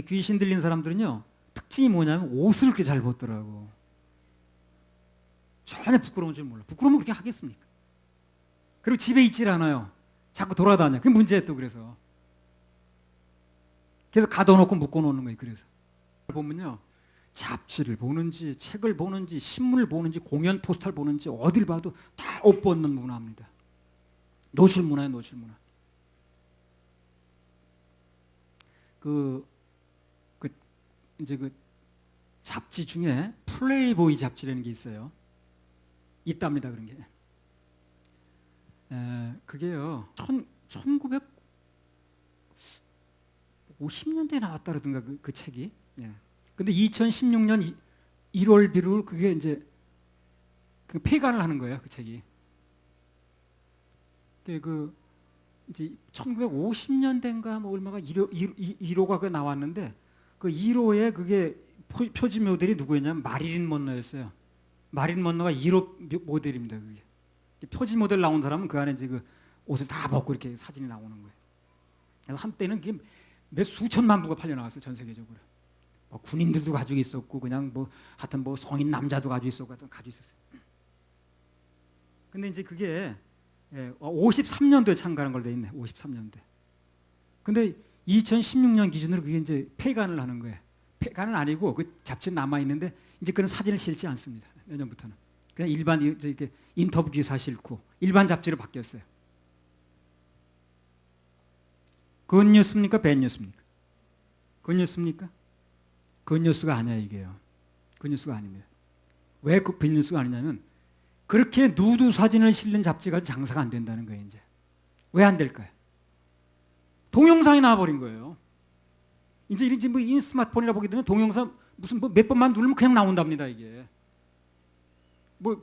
귀신 들린 사람들은요, 특징이 뭐냐면 옷을 그렇게 잘 벗더라고. 전혀 부끄러운 줄 몰라. 부끄러우면 그렇게 하겠습니까? 그리고 집에 있질 않아요. 자꾸 돌아다녀. 그게 문제예요. 또 그래서 계속 가둬놓고 묶어놓는 거예요. 그래서 보면요, 잡지를 보는지 책을 보는지 신문을 보는지 공연 포스터를 보는지 어딜 봐도 다 옷 벗는 문화입니다. 노출 문화예요. 노출 문화. 이제 그 잡지 중에 플레이보이 잡지라는 게 있어요. 있답니다. 그런 게. 그게요, 1950년대에 나왔다 그러던가 그 책이. 근데 2016년 1월 1일 그게 이제 폐간을 하는 거예요. 그 책이. 이제 1950년대인가 뭐 얼마가 1호가 그 나왔는데 그 1호에 그게 표지 모델이 누구였냐면 마릴린 먼로였어요. 마릴린 먼로가 1호 모델입니다. 그게 표지 모델 나온 사람은 그 안에 이제 그 옷을 다 벗고 이렇게 사진이 나오는 거예요. 그래서 한때는 그게 몇 수천만 부가 팔려 나갔어요, 전 세계적으로. 뭐 군인들도 가지고 있었고 그냥 뭐 하여튼 뭐 성인 남자도 가지고 있었고 하여튼 가지고 있었어요. 근데 이제 그게 53년도에 참가한 걸로 돼 있네. 53년도에. 근데 2016년 기준으로 그게 이제 폐간을 하는 거예요. 폐간은 아니고 그 잡지는 남아 있는데 이제 그런 사진을 실지 않습니다. 내년부터는. 그냥 일반 이렇게 인터뷰 기사 실고 일반 잡지로 바뀌었어요. 굿뉴스입니까? 배뉴스입니까? 굿뉴스입니까? 굿뉴스가 아니야 이게요. 굿뉴스가 아닙니다. 왜 굿뉴스가 아니냐면 그렇게 누드 사진을 실는 잡지가 장사가 안 된다는 거예요. 이제 왜 안 될까요? 동영상이 나와버린 거예요. 이제 뭐 이 스마트폰이라 보기 때문에 동영상 무슨 뭐 몇 번만 누르면 그냥 나온답니다 이게. 뭐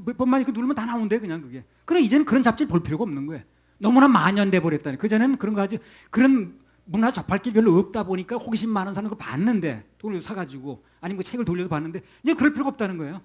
몇 번만 이렇게 누르면 다 나온대 그냥 그게. 그래 이제는 그런 잡지를 볼 필요가 없는 거예요. 너무나 만연돼 버렸다니. 그 전에는 그런 거 아주 그런 문화 접할 게 별로 없다 보니까 호기심 많은 사람은 그걸 봤는데 돈을 사가지고 아니면 그 책을 돌려서 봤는데 이제 그럴 필요가 없다는 거예요.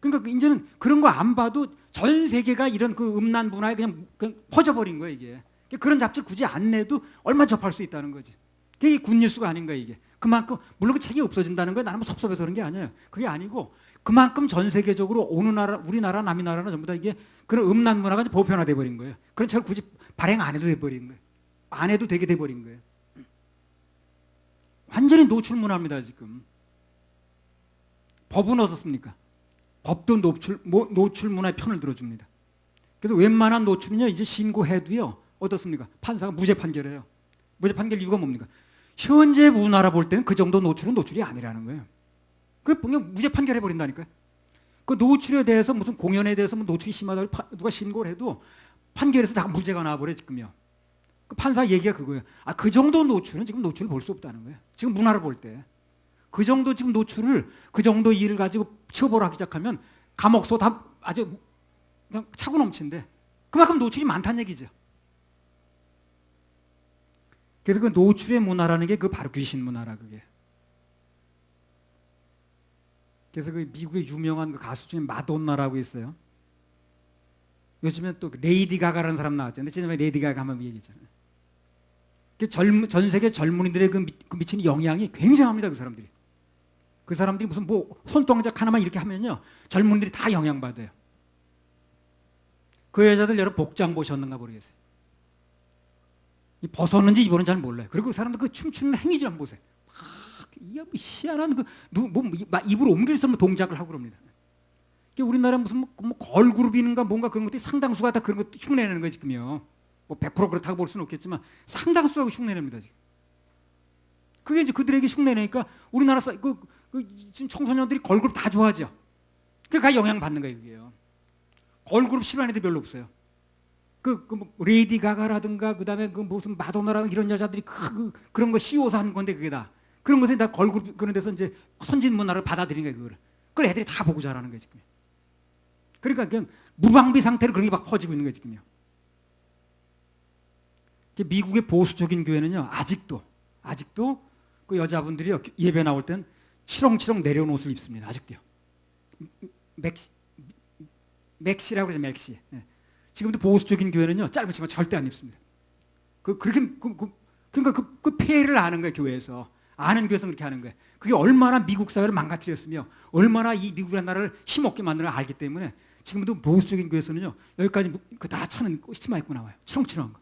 그러니까 이제는 그런 거 안 봐도 전 세계가 이런 그 음란 문화에 그냥 퍼져버린 거예요 이게. 그런 잡지를 굳이 안 내도 얼마 접할 수 있다는 거지. 그게 굿뉴스가 아닌가 이게. 그만큼 물론 그 책이 없어진다는 거예요. 나는 뭐 섭섭해서 그런 게 아니에요. 그게 아니고 그만큼 전 세계적으로 어느 나라, 우리나라, 남이나라는 전부 다 이게 그런 음란 문화가 이제 보편화돼 버린 거예요. 그런 책을 굳이 발행 안 해도 돼 버린 거예요. 안 해도 되게 돼 버린 거예요. 완전히 노출 문화입니다 지금. 법은 어떻습니까? 법도 노출 문화의 편을 들어줍니다. 그래서 웬만한 노출은요 이제 신고해도요 어떻습니까? 판사가 무죄 판결해요. 무죄 판결 이유가 뭡니까? 현재 문화라 볼 때는 그 정도 노출은 노출이 아니라는 거예요. 그 그냥 무죄 판결해 버린다니까요. 그 노출에 대해서 무슨 공연에 대해서 뭐 노출이 심하다고 누가 신고를 해도 판결에서 다 무죄가 나와버려 지금요. 그 판사 얘기가 그거예요. 아, 그 정도 노출은 지금 노출을 볼 수 없다는 거예요. 지금 문화를 볼 때. 그 정도 지금 노출을 그 정도 일을 가지고 처벌하기 시작하면 감옥소 다 아주 그냥 차고 넘친데 그만큼 노출이 많다는 얘기죠. 그래서 그 노출의 문화라는 게 그 바로 귀신 문화라 그게. 그래서 그 미국의 유명한 그 가수 중에 마돈나라고 있어요. 요즘에 또 레이디 가가라는 사람 나왔잖아요. 지난번에 레이디 가가 한번 얘기했잖아요. 전 세계 젊은이들의 그 미치는 영향이 굉장합니다. 그 사람들이. 그 사람들이 무슨 뭐 손동작 하나만 이렇게 하면요 젊은이들이 다 영향받아요. 그 여자들 여러분 복장 보셨는가 모르겠어요. 벗었는지 입었는지 잘 몰라요. 그리고 그 사람들 그 춤추는 행위 좀 보세요. 이게 뭐 희한한 입으로 옮길 수 없는 동작을 하고 그럽니다. 우리나라 무슨 뭐 걸그룹인가 뭔가 그런 것들이 상당수가 다 그런 것 흉내내는 거예요 지금요. 뭐 100% 그렇다고 볼 수는 없겠지만 상당수가 흉내냅니다 지금. 그게 이제 그들에게 흉내내니까 우리나라 지금 청소년들이 걸그룹 다 좋아하죠. 그게 영향 받는 거예요 그게요. 걸그룹 싫어하는 애들 별로 없어요. 뭐 레이디 가가라든가 그다음에 그 무슨 마돈나라든가 이런 여자들이 그런 거 씌워서 하는 건데 그게 다 그런 것에 다 걸그룹 그런 데서 이제 선진 문화를 받아들이는 거예요 그걸 애들이 다 보고 자라는 거예요 지금. 그러니까 그냥 무방비 상태로 그런 게 막 퍼지고 있는 거예요 지금요. 미국의 보수적인 교회는요 아직도 그 여자분들이 예배 나올 땐 치렁치렁 내려온 옷을 입습니다. 아직도요. 맥시라고 그러죠 맥시. 지금도 보수적인 교회는요 짧은 치마 절대 안 입습니다. 그러니까 그 폐해를 아는 거예요 교회에서. 아는 교회에서 그렇게 하는 거예요. 그게 얼마나 미국 사회를 망가뜨렸으며 얼마나 이 미국이라는 나라를 힘없게 만드는 걸 알기 때문에 지금도 보수적인 교회에서는요 여기까지 그 다 차는 치마 입고 나와요. 치렁치렁한 거.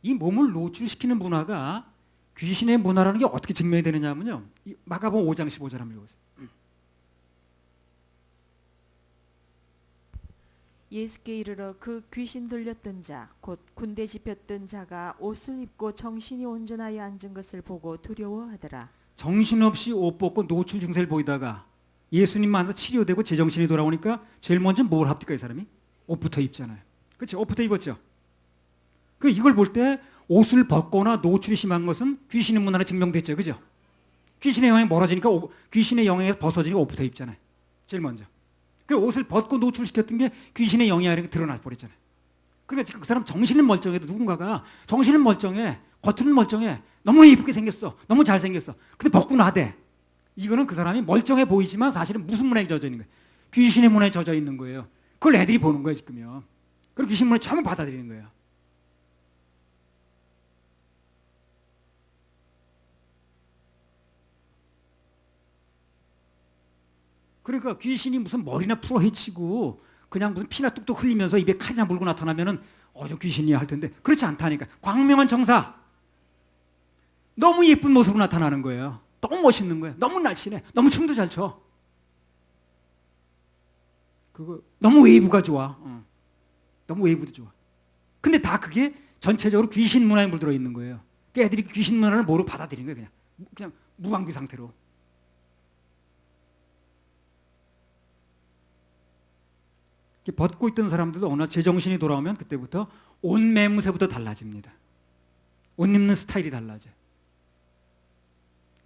이 몸을 노출시키는 문화가 귀신의 문화라는 게 어떻게 증명이 되느냐면요. 마가복음 5장 15절 한번 읽어보세요. 예수께 이르러 그 귀신 들렸던 자 곧 군대 집혔던 자가 옷을 입고 정신이 온전하여 앉은 것을 보고 두려워하더라. 정신없이 옷 벗고 노출 증세를 보이다가 예수님 만나서 치료되고 제정신이 돌아오니까 제일 먼저 뭘 합니까 이 사람이? 옷부터 입잖아요. 그렇죠? 옷부터 입었죠. 이걸 볼 때 옷을 벗거나 노출이 심한 것은 귀신의 문화로 증명됐죠. 그죠? 귀신의 영향이 멀어지니까 귀신의 영향에서 벗어지니까 옷부터 입잖아요. 제일 먼저. 그 옷을 벗고 노출시켰던 게 귀신의 영향력이 드러나 버렸잖아요. 그러니까 지금 그 사람 정신은 멀쩡해도 누군가가 정신은 멀쩡해, 겉은 멀쩡해, 너무 예쁘게 생겼어, 너무 잘생겼어. 근데 벗고 나대. 이거는 그 사람이 멀쩡해 보이지만 사실은 무슨 문화에 젖어 있는 거예요? 귀신의 문화에 젖어 있는 거예요. 그걸 애들이 보는 거예요 지금요. 그리고 귀신 문화에 전부 받아들이는 거예요. 그러니까 귀신이 무슨 머리나 풀어 헤치고 그냥 무슨 피나 뚝뚝 흘리면서 입에 칼이나 물고 나타나면은 저 귀신이야 할 텐데 그렇지 않다니까. 광명한 정사. 너무 예쁜 모습으로 나타나는 거예요. 너무 멋있는 거예요. 너무 날씬해. 너무 춤도 잘 춰. 그거 너무 웨이브가 좋아. 너무 웨이브도 좋아. 근데 다 그게 전체적으로 귀신 문화에 물들어 있는 거예요. 그러니까 애들이 귀신 문화를 모르고 받아들이는 거예요. 그냥 무방비 상태로. 벗고 있던 사람들도 어느 날 제정신이 돌아오면 그때부터 옷 매무새부터 달라집니다. 옷 입는 스타일이 달라져요.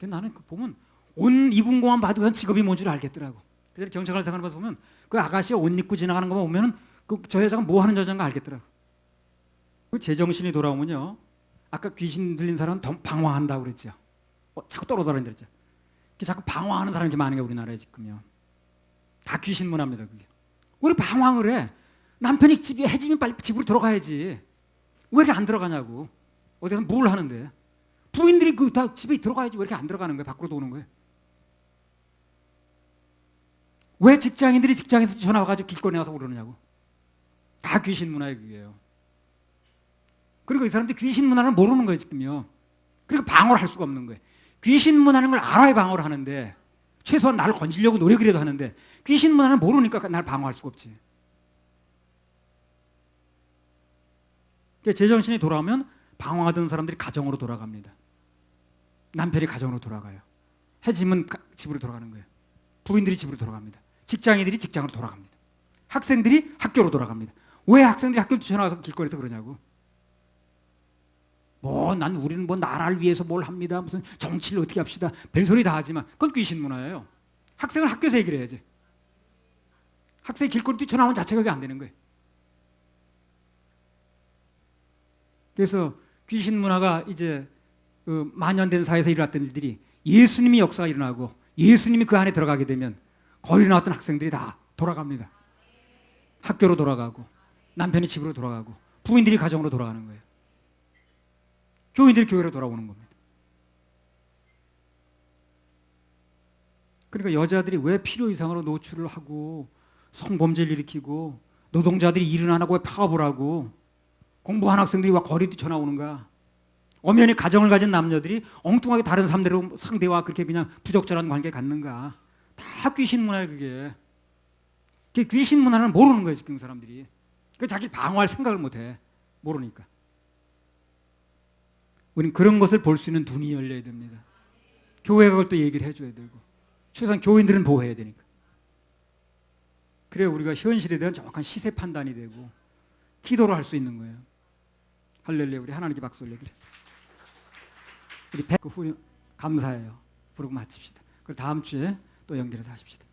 나는 그 보면 옷 입은 것만 봐도 그냥 직업이 뭔지를 알겠더라고. 그래서 경찰관 생활을 보면 그 아가씨가 옷 입고 지나가는 것만 보면은 저 여자가 뭐 하는 여자인가 알겠더라고. 그 제정신이 돌아오면요. 아까 귀신 들린 사람은 더 방황한다고 그랬죠. 자꾸 떨어다니는 그랬죠. 자꾸 방황하는 사람이 많은 게 우리나라에 지금요. 다 귀신 문화입니다. 그게. 왜 이렇게 방황을 해? 남편이 집에 해지면 빨리 집으로 들어가야지. 왜 이렇게 안 들어가냐고. 어디서 뭘 하는데. 부인들이 다 집에 들어가야지 왜 이렇게 안 들어가는 거예요? 밖으로 오는 거예요? 왜 직장인들이 직장에서 전화 와가지고 길거리에 나와서 그러느냐고. 다 귀신 문화의 그게요. 그리고 이 사람들이 귀신 문화를 모르는 거예요 지금요. 그리고 방어를 할 수가 없는 거예요. 귀신 문화는 걸 알아야 방어를 하는데 최소한 나를 건지려고 노력이라도 하는데 귀신 문화는 모르니까 나를 방어할 수가 없지. 제정신이 돌아오면 방황하던 사람들이 가정으로 돌아갑니다. 남편이 가정으로 돌아가요. 해지면 집으로 돌아가는 거예요. 부인들이 집으로 돌아갑니다. 직장인들이 직장으로 돌아갑니다. 학생들이 학교로 돌아갑니다. 왜 학생들이 학교로 뛰쳐나와서 길거리에서 그러냐고. 우리는 나라를 위해서 뭘 합니다. 무슨 정치를 어떻게 합시다. 별소리 다 하지만 그건 귀신 문화예요. 학생은 학교에서 얘기를 해야지. 학생이 길거리 뛰쳐나오는 자체가 그게 안 되는 거예요. 그래서 귀신 문화가 이제 만연된 사회에서 일어났던 일들이 예수님이 역사가 일어나고 예수님이 그 안에 들어가게 되면 거기 나왔던 학생들이 다 돌아갑니다. 학교로 돌아가고 남편이 집으로 돌아가고 부인들이 가정으로 돌아가는 거예요. 교인들이 교회로 돌아오는 겁니다. 그러니까 여자들이 왜 필요 이상으로 노출을 하고 성범죄를 일으키고 노동자들이 일은 안 하고 왜 파업을 하고 공부한 학생들이 와 거리 뛰쳐나오는가. 엄연히 가정을 가진 남녀들이 엉뚱하게 다른 상대와 그렇게 그냥 부적절한 관계 갖는가. 다 귀신 문화예요 그게. 귀신 문화는 모르는 거예요 지금 사람들이. 자기 방어할 생각을 못해. 모르니까. 우리는 그런 것을 볼 수 있는 눈이 열려야 됩니다. 교회가 그걸 또 얘기를 해줘야 되고 최소한 교인들은 보호해야 되니까. 그래야 우리가 현실에 대한 정확한 시세 판단이 되고 기도를 할 수 있는 거예요. 할렐루야. 우리 하나님께 박수 올려드려요. 우리 그 후에 감사해요. 부르고 마칩시다. 그리고 다음 주에 또 연결해서 하십시다.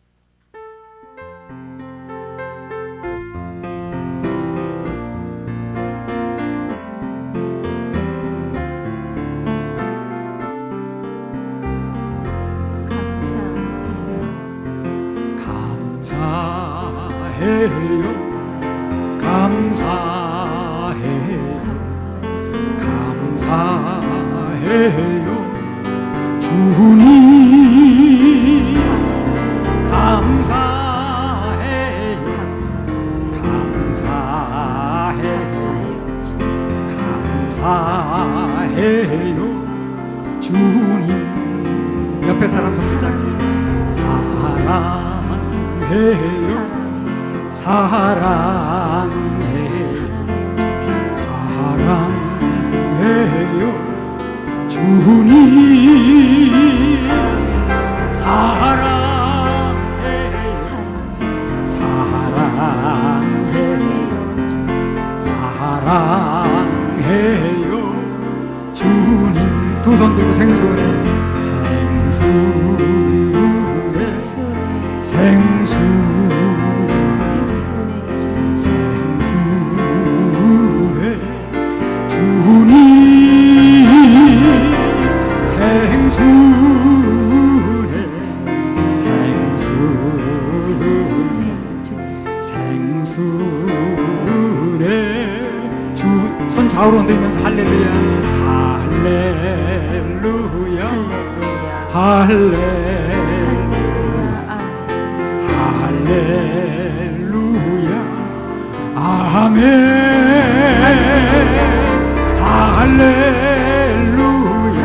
감사해요. 감사해요. 주님 감사해요. 감사해요. 주님. 옆에 사람 성지자님 사랑해요. 사랑해요. 주님 사랑해요. 주님. 두 손 들고 생수에 생수 할렐루야 아멘 할렐루야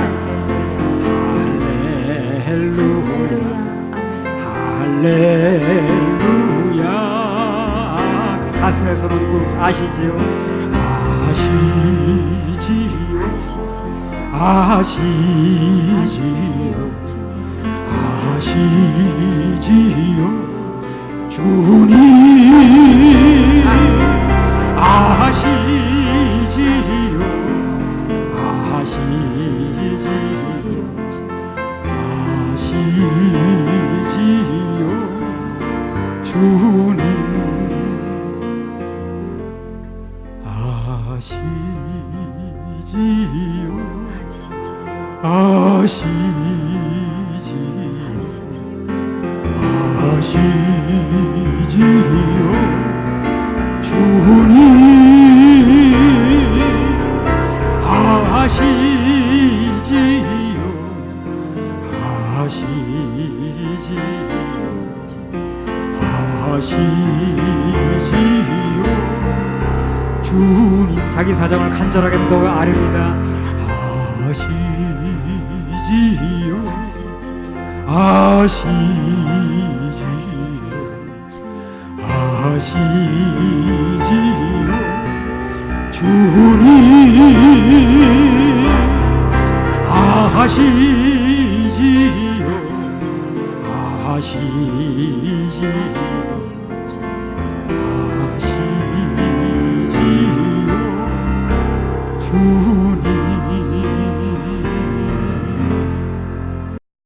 할렐루야 할렐루야 가슴에 손 얹고 아시지요 아시지요 아시지요 주님 아시지요 아시지요 주님 아시지요 아시지요 주님 아시지요 아시지요 주님 자기 사정을 간절하게 묻어 아뢰입니다 아시지요 아시지요 주님 아시지요 아시지요